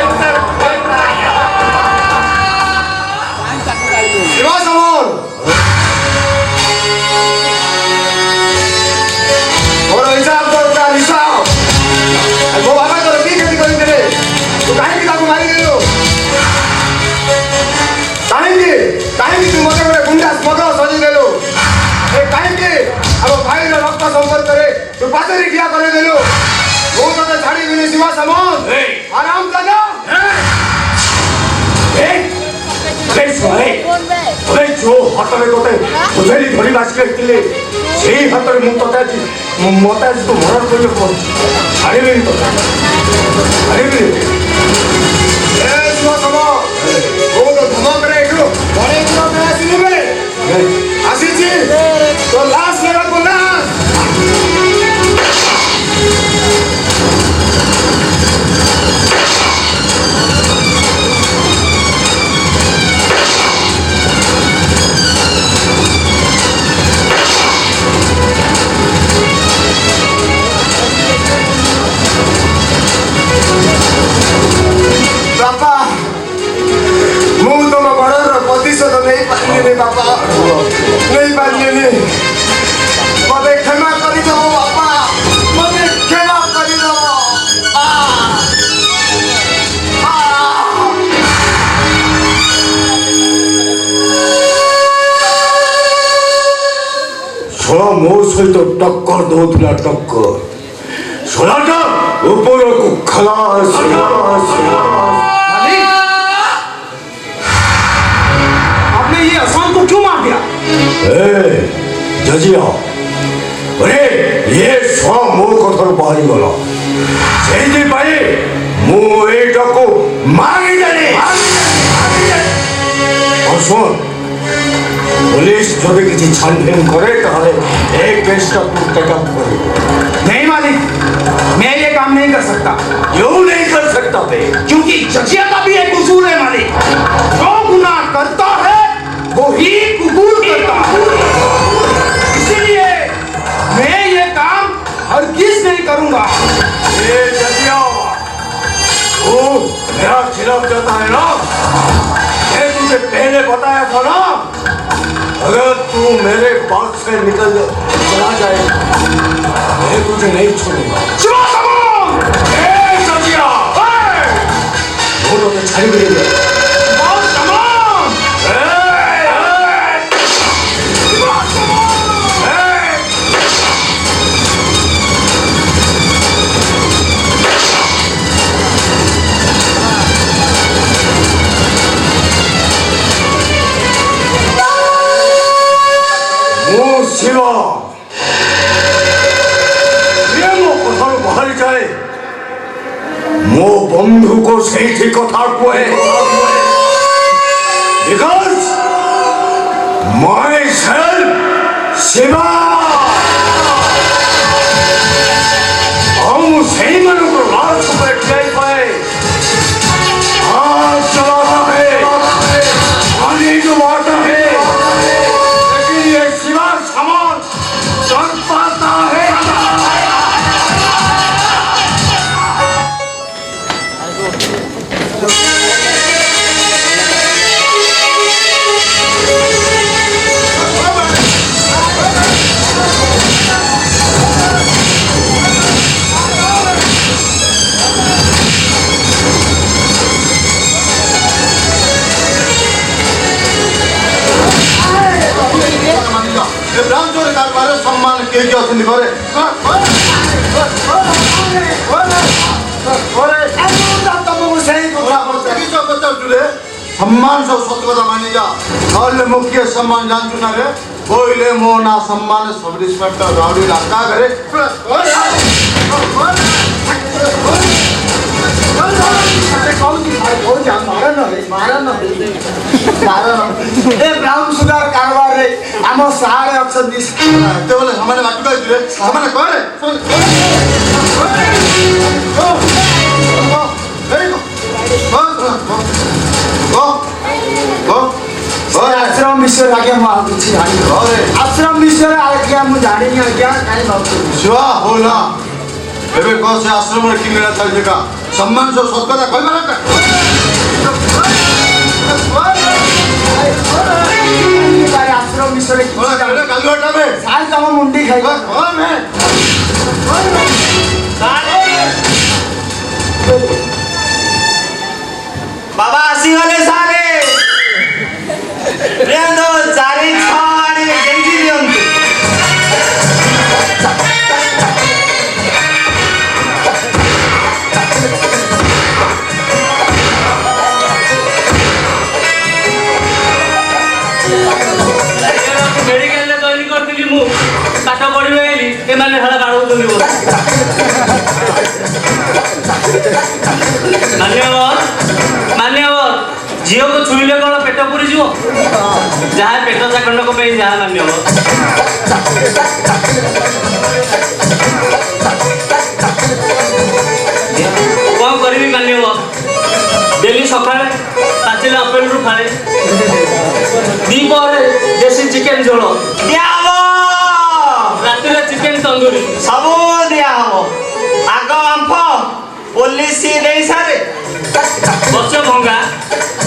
Speaker 6: शिवा समन और हिसाब करता हिसाब वो बाबा तो रखी खेती कर दे तू काहे की ताको मारी देलो काहे की तू मते बड़े गुंडा मत सजी देलो ए काहे की अब भाई रो रक्त संपर्क करे तू पातरी किया करे देलो वो तो झाड़ी बिनी शिवा समन आराम करना ए जो ହାତରେ ତୋତେ ବୁଝେଇଲି ଧରିକି ଆସିଲେ ସେଇ ହାତରେ ମୁଁ ତୋତେ ଆଜି ତୁ ମରଣ କରିବାକୁ କହୁଛି ଛାଡ଼ିବିନି ତୋତେ ଛାଡ଼ିବିନି
Speaker 4: ଆସିଛି ତ ଲାଷ୍ଟ ନେବାକୁ ନା ବାପା ମୁଁ ତମ ବଡ଼ର ପ୍ରତିଶୋଧ ନେଇପାରିଲିନି ବାପା ନେଇପାରିଲିନି ମତେ କ୍ଷମା କରିଦେବ ବାପା ମତେ କ୍ଷମା କରିଦେବ
Speaker 6: ଶଳା ମୋ ସହିତ ଟକ୍କର ଦଉଥିଲା ଟକ୍କର ଶଳାଟା ଉପରକୁ ଖଲାସ
Speaker 2: आपने ये आसान को क्यों मार दिया?
Speaker 6: जजिया अरे ये शला मो कथर बाहरी गला सेही पाई मु एटा को मारी जाने और सुन पुलिस जब किसी छानबीन करे ताले एक केस का तू टेकअप करे
Speaker 2: नहीं मालिक मैं ये काम नहीं कर सकता
Speaker 6: क्यों नहीं कर सकता बे
Speaker 2: क्योंकि जजिया का भी एक उसूल है मालिक जो गुनाह करता है वो ही कबूल करता है इसलिए मैं ये काम हरगिज़ नहीं करूंगा
Speaker 6: ये जजिया तू मेरा खिलाफ जाता है ना मैं तुझे पहले बताया था ना अगर तू मेरे पास से निकल चला जाए मैं तुझे नहीं छोड़ूंगा वो तो छाई भी नहीं शिवा ये मो कथार बाहर जाए मो बंधु को सही थी कथा कुए because myself शिवा हम सही मन को लाल छुपे जाए पाए आज चला है पानी जो वाटर है लेकिन ये शिवा समान चल पाता है
Speaker 4: ବ୍ରାହ୍ମଣ କାରବାର ସମ୍ମାନ କିଏ କିଏ ଅଛନ୍ତି ଘରେ ତମକୁ ସେଇ କଥା ପଚାରୁଛୁ ରେ ସମ୍ମାନ ସବୁ ସତ କଥା ମାନିଯା ନହେଲେ ମୁଁ କିଏ ସମ୍ମାନ ଜାଣିଛୁ ନା ରେ ବୋଇଲେ ମୋ ନା ସମ୍ମାନ ସବ ଇନ୍ସପେକ୍ଟର ରାଉଡି ରାସ୍ତା ଘରେ
Speaker 2: ब्राउन सुगार कारबार रे आम सारे अछंती
Speaker 4: ଏତେବେଳେ ସେମାନେ ବାଟକୁ ଆସିଥିଲେ ସେମାନେ କରେ
Speaker 2: आश्रम विषय आज्ञा मुझे किसी जानी आश्रम विषय आज्ञा मुझे जानी आज्ञा कहीं
Speaker 4: शिवा हो ना ଏବେ କହ ସେ ଆଶ୍ରମରେ କି ମେଳା ଚାଲିଛି କା ସମ୍ମାନ ସବୁ ସତକଥା କହିବା ନା
Speaker 2: आश्रम विषय
Speaker 4: କାଲିଟା ବେ
Speaker 2: साल तम मुंडी खाई
Speaker 5: बाबा आसीगले सारे रेंदो चारि छाड़ी गेंजी दियंतु ମୁଁ ପାଠ ପଢିବେ ବୋଲି ଏମାନେ ହେଳା ବାଡ଼ଉଛନ୍ତି ବୋଧେ। ମାନ୍ୟବର ଝିଅକୁ ଛୁଇଁଲେ କଣ ପେଟ ପୁରିଯିବ? ଯାହା ପେଟ ଚାକଣ୍ଡକ ପାଇଁ ଯାହା ମାନ୍ୟବର। କଣ କରିବି ମାନ୍ୟବର? ଡେଲି ସକାଳେ ପାଚିଲା ଆପେଲରୁ ଖାଏ, ଦ୍ୱିପହରେ ଦେଶୀ ଚିକେନ ଝୋଳ, ରାତିରେ ଚିକେନ ତନ୍ଦୁରୀ।
Speaker 8: ସବୁ ଦିଆ ହବ। ଆଗ ବାମ୍ଫ ପୋଲିସ ଦେଇ ସାରେ।
Speaker 5: ବର୍ଷ ଭଙ୍ଗା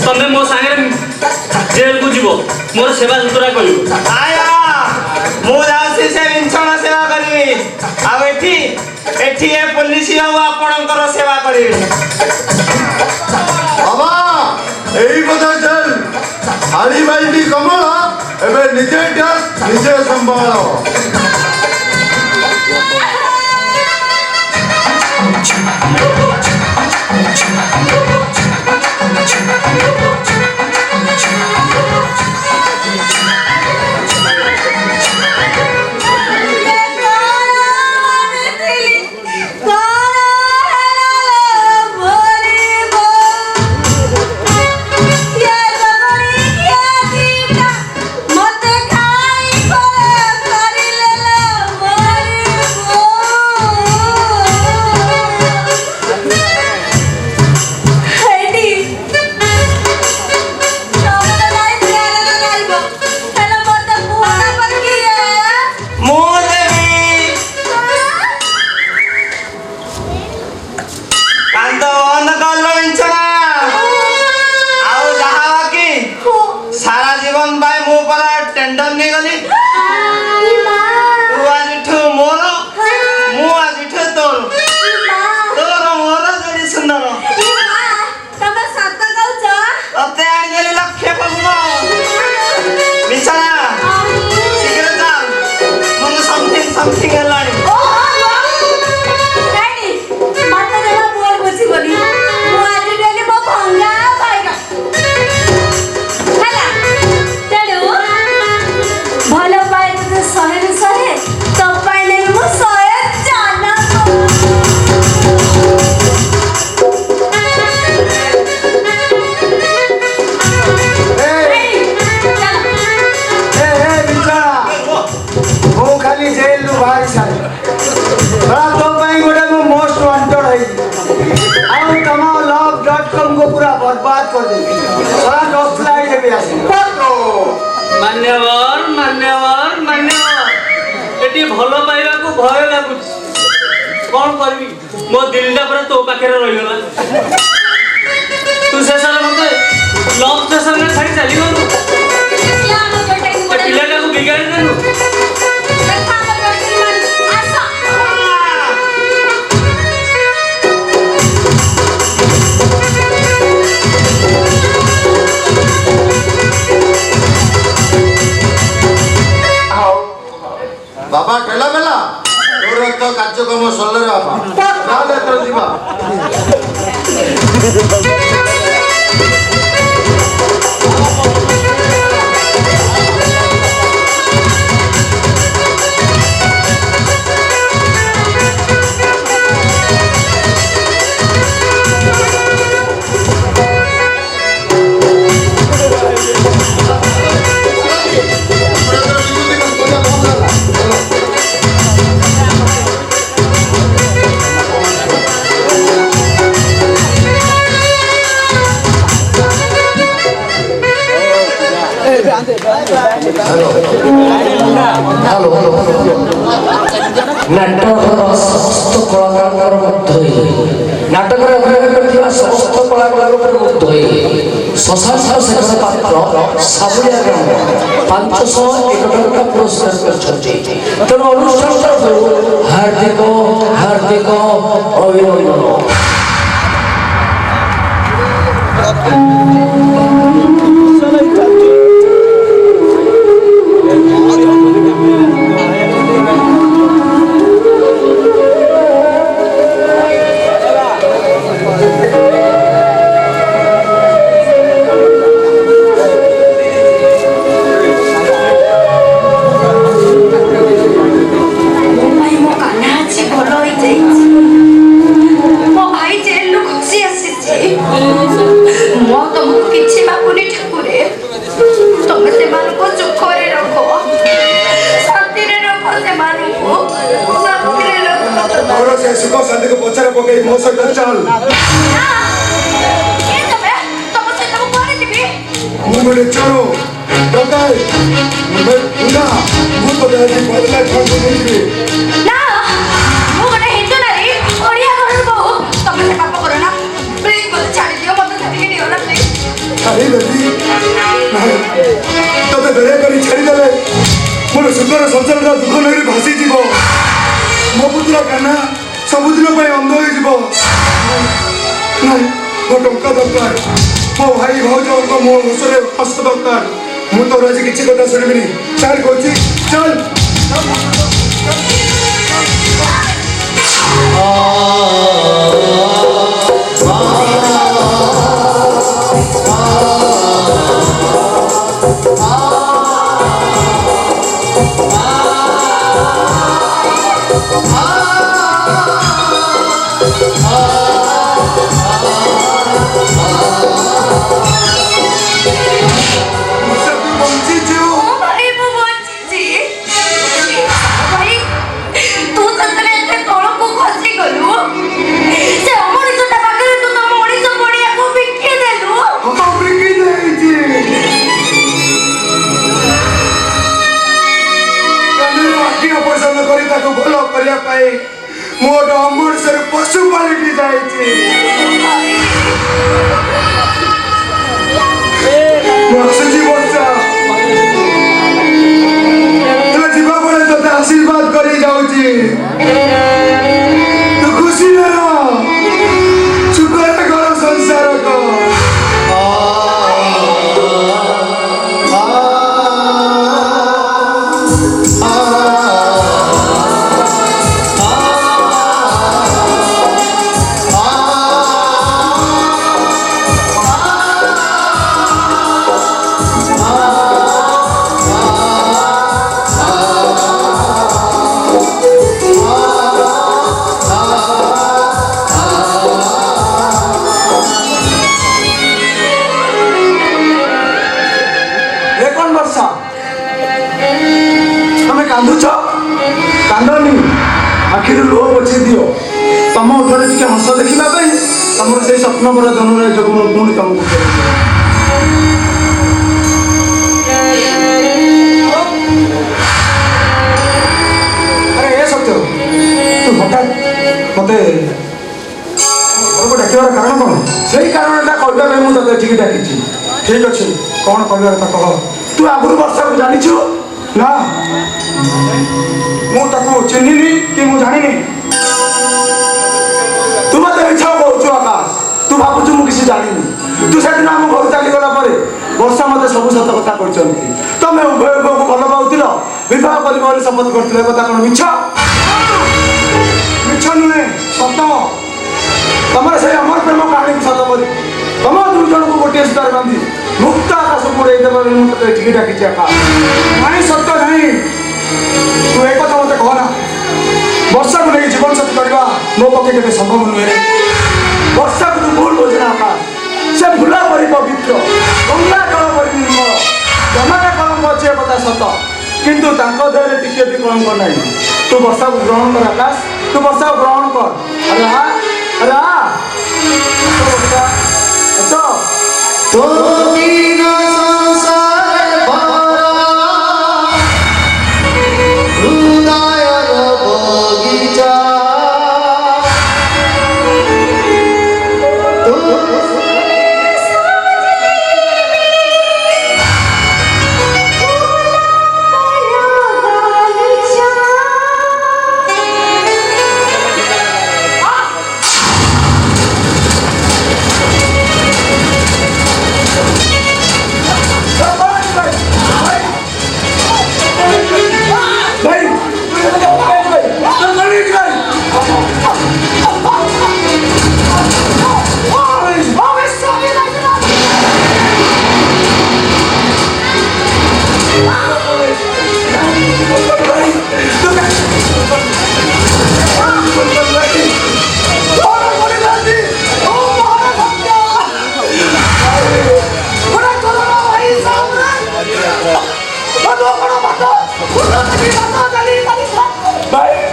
Speaker 5: ତମେ ମୋ ସାଙ୍ଗରେ ଜେଲକୁ ଯିବ, ମୋର ସେବା ସୁତରା କରିବ।
Speaker 8: ଆୟା ମୁଁ ଯାଉଛି ସେ ବିଞ୍ଚଣା ସେବା କରିବି। ଆଉ ଏଠି ଏଠି ଏ ପୋଲିସ ବାବୁ ଆପଣଙ୍କର ସେବା କରିବେ।
Speaker 4: ବାବା ଏଇ କଥା ଚାଲ ହାଡ଼ି ବାଲ୍ଟି କମଳ ଏବେ ନିଜେ ଡ୍ୟାସ୍ ନିଜେ ସମ୍ଭାଳ।
Speaker 8: टेंडर नहीं गली तू आजिठू मोर मु आजिठू तोर तोर मोर जोड़ी सुंदर
Speaker 1: ତମେ ସତ କହୁଛ?
Speaker 8: तते आनी देली लक्ष्य पगुनो बिछड़ा शीघ्र जा मन समथिंग हेलानी
Speaker 1: ଡାଡି ମତେ ଜମା ବୋଲ ବୁଝିବନି। ମୁଁ ଆଜି ଡେଲି ମୋ ଭଙ୍ଗା ପାଇଗା ହେଲା ତେଣୁ ଭଲ ପାଏ ତତେ ଶହେରୁ ଶହେ ତୋ ପାଇଁ ନେବି ମୁଁ 100 ଜାନ।
Speaker 2: ମୁଁ ଖାଲି ଜେଲରୁ ବାହାରି ସାରେ ତୋ ପାଇଁ ଗୋଟେ ମୁଁ ମୋଷ୍ଟ ୱାଣ୍ଟେଡ୍ ହେଇଛି ଆଉ ତମ love.com को पूरा बर्बाद कर देगी सारा डॉग फ्लाई भी आसी
Speaker 5: ମାନ୍ୟବର ମାନ୍ୟବର ମାନ୍ୟବର ଏଠି ଭଲ ପାଇବାକୁ ଭୟ ଲାଗୁଛି। କଣ କରିବି, ମୋ ଦିଲଟା ପୁରା ତୋ ପାଖରେ ରହିଗଲା। ତୁ ଶେଷରେ ମତେ ଲଭ ଷ୍ଟେସନରେ ଛାଡ଼ି ଚାଲିଗଲୁ। ଏ ପିଲାଟାକୁ ବିଗାଡ଼ି ଦେଲୁ।
Speaker 4: बाबा केला बेला तोर तो कार्यक्रम सरले बाबा ताले तो जीवा
Speaker 9: नाटक समस्त कलाकार नाटक अभिनय समस्त कलाकार शशांक शेखर पात्र साबुलिया ग्राम 501 टଙ୍କା पुरस्कार तेणु अनुष्ठान हार्दिक हार्दिक अभिनंदन।
Speaker 4: पकई मो सहित चल
Speaker 1: ନା କିଏ ତମେ ତମ ସହିତ ମୁଁ କୁଆଡ଼େ ଯିବି
Speaker 4: ମୁଁ ଗୋଟେ ଚୋର ଡକାଏ ନା ମୁଁ ତ ଆଜି ବଦଲା ଛାଡି ଦେଇଛି
Speaker 1: ନା ମୁଁ ଗୋଟେ ହିନ୍ଦୁ ନାରୀ ଓଡ଼ିଆ ଘରର ବୋହୂ ତମେ ସେ ପାପ କର ନା ପ୍ଲିଜ୍ ମୋତେ ଛାଡ଼ି ଦିଅ ମୋତେ ଛାଡ଼ିକି ନିଅ ନା ପ୍ଲିଜ୍
Speaker 4: ଆରେ ବେବି ତତେ ଦୟା କରି ଛାଡ଼ିଦେଲେ ମୋର ସୁନ୍ଦର ସଂସାରର ଦୁଃଖ ନଈରେ ଭାସିଯିବ ମୋ ପୁତ୍ର କାହ୍ନା ସବୁଦିନ ପାଇଁ ଅନ୍ଧ ହୋଇଯିବ ନାଇଁ ମୋ ଟଙ୍କା ଦରକାର ମୋ ଭାଇ ଭାଉଜଙ୍କ ମୋ ହସରେ ହସ ଦରକାର ମୁଁ ତୋର ଆଜି କିଛି କଥା ଶୁଣିବିନି ଚାଲ କହୁଛି ଚାଲ ବଞ୍ଚିଛୁ
Speaker 1: ଭାଇ ମୁଁ ବଞ୍ଚିଛି ଭାଇ ତୁ ସତରେ ଏତେ ତଳକୁ ଖସି ଗଲୁ ସେ ଅମଣିଷଟା ପାଖରେ ତୁ ତମ ମଣିଷ ପଡ଼ିଆକୁ ବିକି ଦେଲୁ
Speaker 4: ବିକି ଦେଇଛି ଆଖି ଅପରେସନ କରି ତାକୁ ଭଲ କରିବା ପାଇଁ ମୁଁ ଗୋଟେ ଅମଣିଷରେ ପଶୁ ପାଲିଟି ଯାଇଛି ମୁଁ ଆସୁଛି ବର୍ଷା ହେଲେ ଯିବା ବେଳେ ତୋତେ ଆଶୀର୍ବାଦ କରି ଯାଉଛି ତୁ ଖୁସିରେ ରହ ସୁଖରେ ଘର ସଂସାର କର ତମେ କାନ୍ଦୁଛ କାନ୍ଦନି ଆଖିରୁ ଲୁହ ପୋଛି ଦିଅ ତମ ଉପରେ ଟିକେ ହସ ଦେଖିବା ପାଇଁ ତମର ସେଇ ସ୍ୱପ୍ନ ପରା ଜନ୍ମରେ ଯୋଗୁଁ ମୁଁ ପୁଣି ତମକୁ ଆରେ ଏ ସତ୍ୟ ତୁ ହଠାତ୍ ମତେ ଘରକୁ ଡାକିବାର କାରଣ କ'ଣ ସେଇ କାରଣଟା କହିବା ପାଇଁ ମୁଁ ତତେ ଏଠିକି ଡାକିଛି ଠିକ୍ ଅଛି କ'ଣ କହିବାର କଥା କହ ତୁ ଆଗରୁ ବର୍ଷାକୁ ଜାଣିଛୁ ନା ମୁଁ ତାକୁ ଚିହ୍ନିନି କି ମୁଁ ଜାଣିନି ତୁ ମତେ ମିଛ କହୁଛୁ ଆକାଶ ତୁ ଭାବୁଛୁ ମୁଁ କିଛି ଜାଣିନି ତୁ ସେଦିନ ଆମ ଘରୁ ଚାଲିଗଲା ପରେ ବର୍ଷା ମତେ ସବୁ ସତ କଥା କହିଛନ୍ତି ତମେ ଉଭୟ ଉଭୟକୁ ଭଲ ପାଉଥିଲ ବିବାହ କରିବ ବୋଲି ଶପଥ କରିଥିଲ ଏ କଥା କ'ଣ ମିଛ ମିଛ ନୁହେଁ ସତ ତମର ସେଇ ଅମର ପ୍ରେମ କାହାଣୀକୁ ସତ କରି ତମ ଦୁଇ ଜଣଙ୍କୁ ଗୋଟିଏ ସୂତାରେ ବାନ୍ଧି ମୁକ୍ତ ଆକାଶକୁ ଉଡ଼େଇ ଦେବା ବୋଲି ମୁଁ ତତେ ଏଠିକି ଡାକିଛି ଆକାଶ ନାଇଁ ସତ ନାହିଁ ତୁ ଏ କଥା ମତେ କହନା ବର୍ଷାକୁ ନେଇ ଜୀବନ ସାଥୀ କରିବା ମୋ ପକ୍ଷେ କେବେ ସମ୍ଭବ ନୁହେଁ ବର୍ଷାକୁ ତୁ ଭୁଲ ବୁଝିନା ଆକାଶ ସେ ଫୁଲ ପରି ପବିତ୍ର ଗଙ୍ଗା କଳ ପରି ନିର୍ମଳ ଜମାରେ କଳଙ୍କ ଅଛି ଏ କଥା ସତ କିନ୍ତୁ ତାଙ୍କ ଦେହରେ ଟିକେ ବି କଳଙ୍କ ନାହିଁ ତୁ ବର୍ଷାକୁ ଗ୍ରହଣ କର ଆକାଶ ତୁ ବର୍ଷାକୁ ଗ୍ରହଣ କର ଆରେ ଆରେ ବର୍ଷା ଆସ
Speaker 8: तो बिना संसार भरा हृदयर बगीचा
Speaker 4: Bye.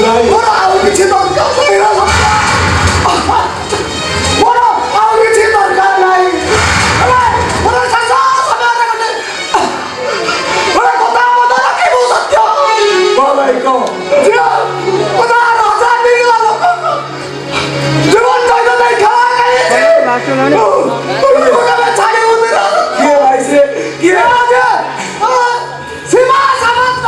Speaker 2: ମୋର ଆଉ କିଛି ଦରକାର ନାହିଁ ରେ ସତ୍ୟ। ମୋର ଆଉ କିଛି ଦରକାର ନାହିଁ। ମୋର ଶେଷ ସମୟରେ ଗୋଟେ କଥା ମନେ ରଖିବୁ ସତ୍ୟ।
Speaker 6: କଣ ଭାଇ କହ?
Speaker 2: ଝିଅ କଥା ରଜା ମିଳିଲା ଲୋକ ଜୀବନ ଜୈନ ଦେଇ ଖେଳା ଛାଡ଼ିବୁ
Speaker 6: କିଏ ଭାଇ ସେ? କିଏ?
Speaker 2: ସୀମା ସାମନ୍ତ।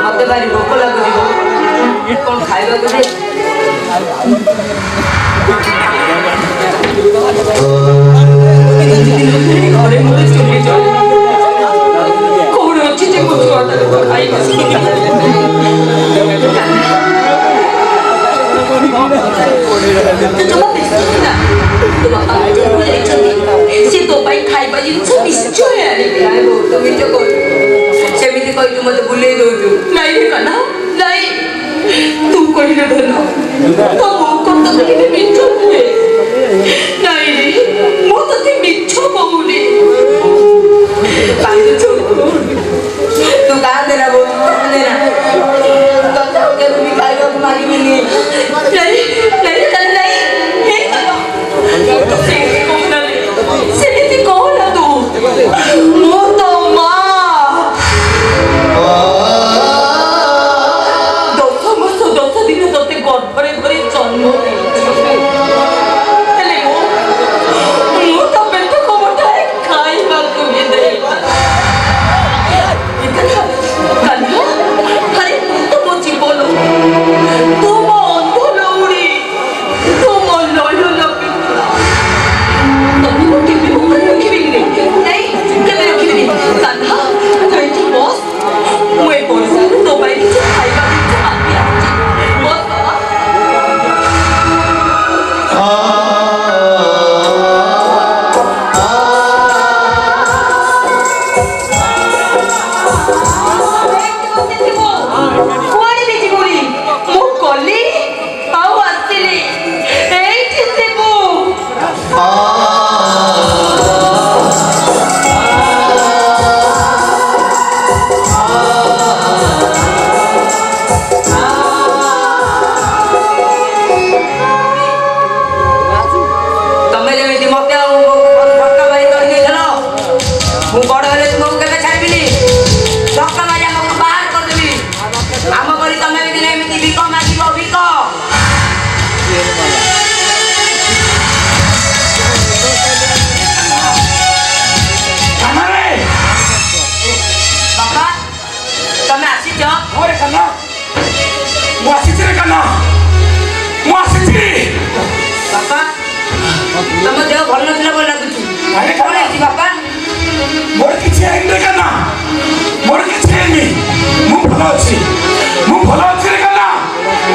Speaker 1: ମତେ ଭାରି ଭୋକ ଲାଗୁଛି କଣ ଖାଇବାକୁ ଦେ। ଘରେ ମୋତେ ଚୁଲି ଚଳେ କଣ ଅଛି ଯେ ମୋ ଛୁଆଟାକୁ ଖାଇବା ସେ ତୋ ପାଇଁ ଖାଇବା ଜିନିଷ ନିଶ୍ଚୟ ଆଣିବେ। ସେମିତି କହିଛୁ ମତେ ବୁଲେଇ ଦଉଛୁ। ନାଇଁ ରେ କାହ୍ନା ନାଇଁ, ତୁ କହିଲେ ଭଲ। ତୋ ବୋଉ କଥା କହିଲେ ମିଛ ନୁହେଁ। ନାଇଁ ରେ ମୁଁ ତତେ ମିଛ କହୁନି। କାନ୍ଦୁଛୁ ତୁ କାନ୍ଦେ ନା ବୋଉ, କାନ୍ଦେ ନା। ତତେ ଆଉ କେବେ ବି ଖାଇବାକୁ ମାଗିବିନି। ନାଇଁ ନାଇଁ ନାଇଁ ସେମିତି କହୁନା ରେ, ସେମିତି କହୁନା ତୁ। ମୁଁ ତ ମା 10 ମାସ 10 ଦିନ ତତେ ଗର୍ଭରେ ଧରି ଜନ୍ମ ଦେଇଛି। ହେଲେ ମୁଁ ତ ପେଟକୁ ମୁଠାଏ ଖାଇବାକୁ ବି ଦେଇ। କାହ୍ନା ଆରେ ମୁଁ ତ ମୋ ଜୀବନ, ତୁ ମୋ ଅନ୍ଧ ଲଉଡ଼ି, ତୁ ମୋ ନୟନ ପିତା। ତତେ ମୁଁ କେବେ ମୁଖରେ ରଖିବିନି। ନାଇଁ କେବେ ରଖିବିନି। କାହ୍ନା ତୁ ଏଠି ବସ, ମୁଁ ଏ ପଇସାରେ ତୋ ପାଇଁ କିଛି ଖାଇବା ଜିନିଷ ମାଗି ଆସୁଛି। ବସ ବାବା। କୁଆଡ଼େ ବି ଯିବୁନି। ମୁଁ ଗଲି ଆଉ ଆସିଲି, ଏଇଠି ଥିବୁ। ତମେ ଯେମିତି ମତେ ଆଉ ଧକ୍କା ମାରି କରିଦେଇଥିଲ, ମୁଁ ବଡ଼ ହେଲେ ତୁମକୁ କେବେ ଛାଡ଼ିବିନି। ଧକ୍କା ମାରି ଆମକୁ ବାହାର କରିଦେବି। ଆମ କରି ତମେ ବି ଦିନେ ଏମିତି ଭିକ ମାଗିବ, ଭିକ। ବାପା ତମେ ଆସିଛ?
Speaker 6: ଘରେ କାହ୍ନା ମୁଁ ଆସିଛି ରେ କାହ୍ନା, ମୁଁ ଆସିଛି।
Speaker 1: ବାପା ତମ ଦେହ ଭଲ ନଥିଲା ଭଲ ଲାଗୁଛି।
Speaker 6: ଆରେ
Speaker 1: କଣ ହେଇଛି ବାପା?
Speaker 6: ମୋର କିଛି ହେଇନି ରେ କାହ୍ନା, ମୋର କିଛି ହେଇନି। ମୁଁ ଭଲ ଅଛି, ମୁଁ ଭଲ ଅଛି ରେ କାହ୍ନା।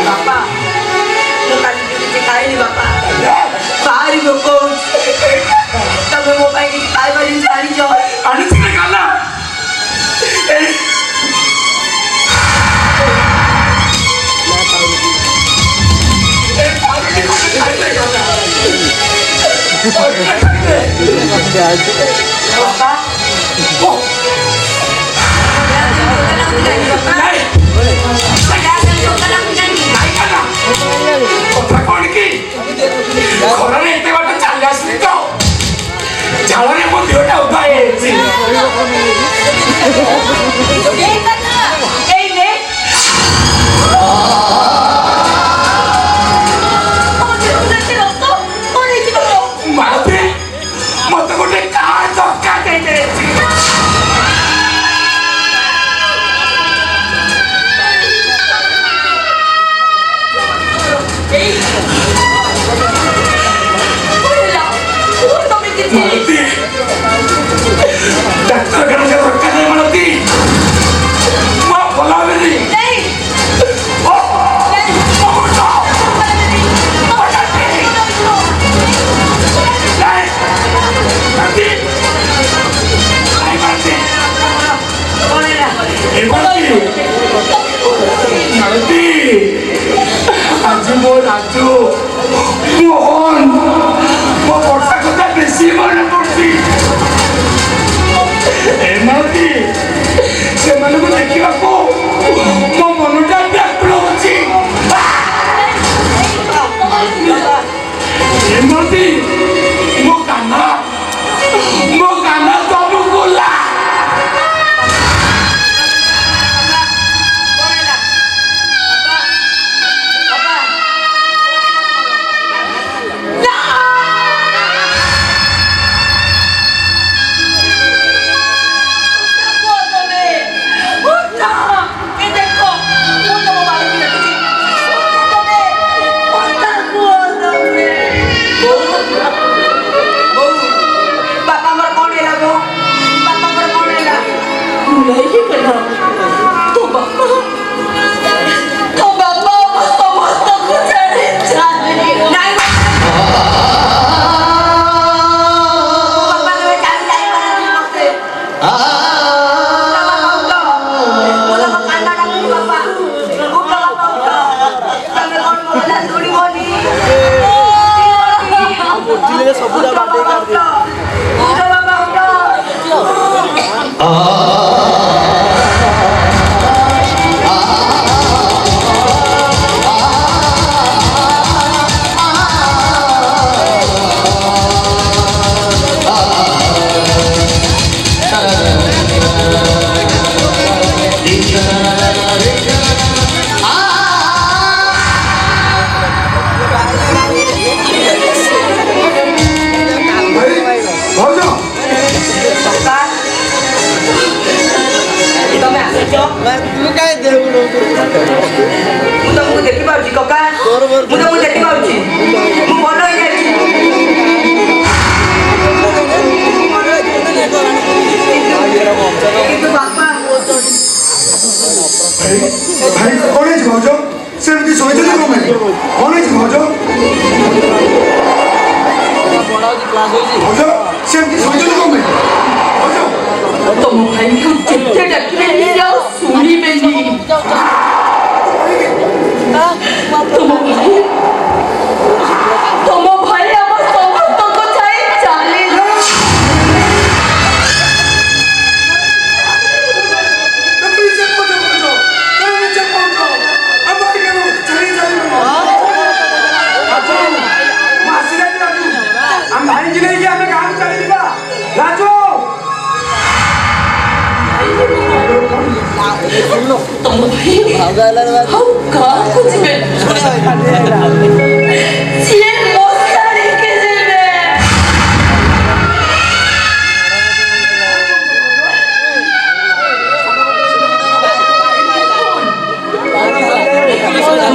Speaker 1: ବାପା ମୁଁ କାଲି କିଛି ଖାଇନି ବାପା, ଭାରି ଭୋକ ହଉଛି। ତମେ ମୋ ପାଇଁ କିଛି ଖାଇବା ଜିନିଷ ଆଣିଛ?
Speaker 6: ଆଣିଛି ରେ କାହ୍ନା।
Speaker 1: ବାପା
Speaker 6: କଥା କଣ କି ଖରାରେ ଏତେ ବାଟ ଚାଲି ଆସିଲି ତ ଝାଳରେ ମୋ ଦେହଟା ଉଦା ହେଇଯାଇଛି। ଶ୍ରୀମତୀ ସେମାନଙ୍କୁ ଦେଖିବାକୁ ମୋ ମନଟା ବ୍ୟାକୁଳ ହଉଛି। ଶ୍ରୀମତୀ ମୋ କାନ ସବୁ ଗୋଲା।
Speaker 8: ମୁଁ ଦେଖିପାରୁଛି କକା, ମୁଁ ଦେଖିପାରୁଛି, ମୁଁ ଭଲ ହେଇଯାଇଛି। କିନ୍ତୁ ବାପା
Speaker 4: ଭାଇ କଣ ହେଇଛି ଭାଉଜ? ସେମିତି ଶୋଇଛନ୍ତି କଣ ପାଇଁ? କଣ ହେଇଛି ଭାଉଜ? ଭାଉଜ ସେମିତି ଶୋଇଛନ୍ତି କଣ ପାଇଁ? ଭାଉଜ
Speaker 1: ତମ ଭାଇଙ୍କୁ ଯେତେ ଡାକିଲେ ଆଉ ଶୁଣିବେନି। ତମ ଭାଇ ଆମ ସମସ୍ତଙ୍କୁ ଚାହିଁ ଚାଲିଲେ।
Speaker 2: ଭାଇକି ନେଇକି ଆମେ ଗାଁକୁ ଚାଲିଯିବା। ରାଜୁ
Speaker 1: ତମ ଭାଇ ଆଉ କାହାକୁ ଯିବେ? ସିଏ ମଶାଣିକି ଯିବେ।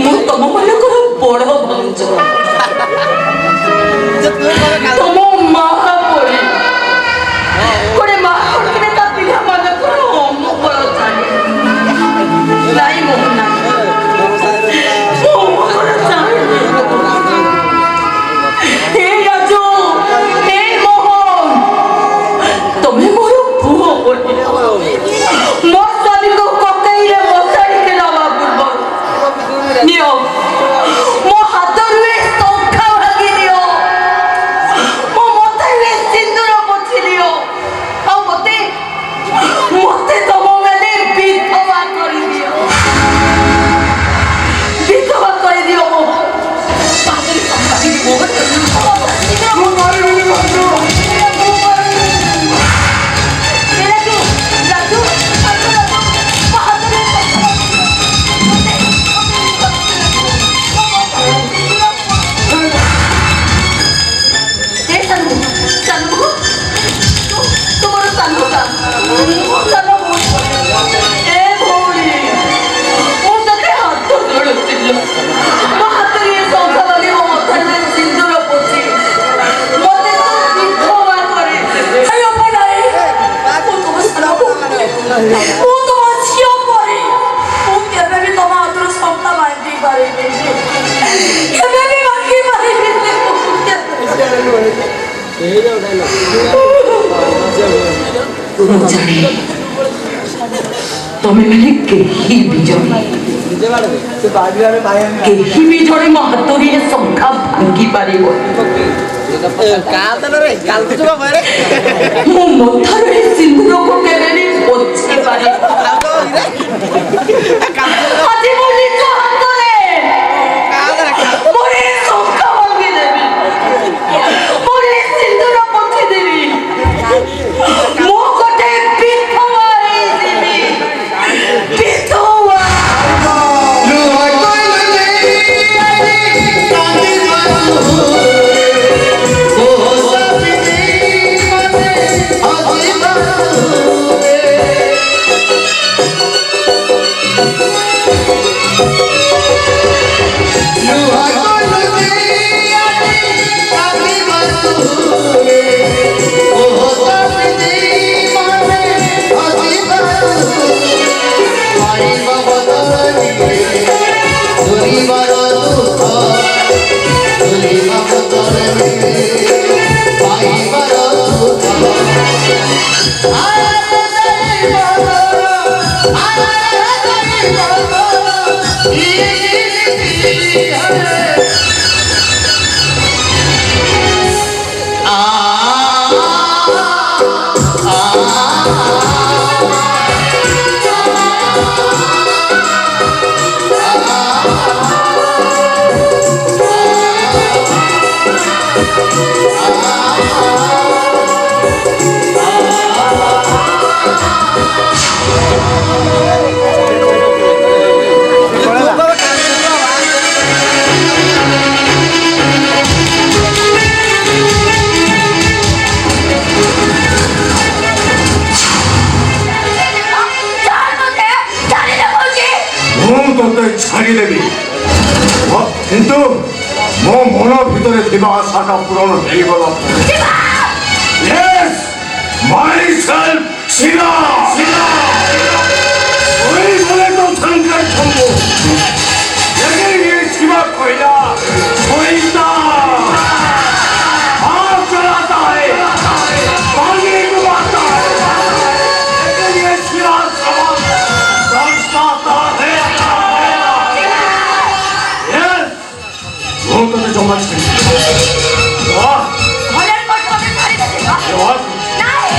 Speaker 1: ମୁଁ ତମ ମାନଙ୍କର ବଡ ଭାଉଜ। ତମ ମା ପରି ଗୋଟେ ମା କରିଥିଲେ ତା ପିଲାମାନଙ୍କର ଅମଙ୍ଗଳ ଚାଲେ। ନାଇଁ ମୋହନା, ହେ ରାଜୁ, ହେ ମୋହନ, ତମେ ମୋର ପୁଅ ପରି। ମୋ ସ୍ୱାମୀକୁ କକେଇରେ ବସାଇକି ନେବା ପୂର୍ବରୁ ନିଅ ମୋ ହାତରୁ ଏ ଶଙ୍ଖା ଭାଙ୍ଗି ଦିଅ, ମୋ ମଥାରେ ସିନ୍ଦୁର ପୋଛି ଦିଅ, ଆଉ ମତେ ତମ ମାନେ ବିଧବା କରିଦିଅ। ବିଧବା କରିଦିଅ ମୋ ପାଦରେ ସମ୍ଭାଳି ମୋ ମୁଁ ତମ ଝିଅ ପରି। ମୁଁ କେବେ ବି ତମ ହାତରୁ ଶଙ୍ଖା ଭାଙ୍ଗି ପାରିବିନି, କେବେ ବି ଭାଙ୍ଗି ପାରିବିନି। ମୁଁ ଜାଣେ ତମେ ମାନେ କେହି ବି ଜଣେ ମୋ ହାତରୁ ଏ ଶଙ୍ଖା ଭାଙ୍ଗି ପାରିବ। ମୋ ମଥାରୁ ଏ ସିନ୍ଦୁରକୁ କେବେ ବି
Speaker 6: ତୋତେ ଛାଡ଼ିଦେବି କିନ୍ତୁ ମୋ ମନ ଭିତରେ ଥିବା ଆଶାଟା ପୂରଣ ହେଇଗଲା Yes! Myself Shiva! वही बोले तो शंकर शंभू लेकिन ये शिवा कोयला कोयता आग जलाता है पानी डुबाता है लेकिन ये शिवा समान दर्शाता है Yes! वो तो जमा वाह
Speaker 1: भले कोट को छाड़ी दे
Speaker 6: वाह
Speaker 1: नहीं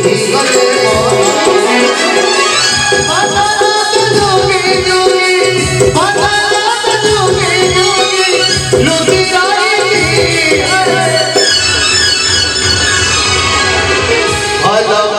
Speaker 8: I love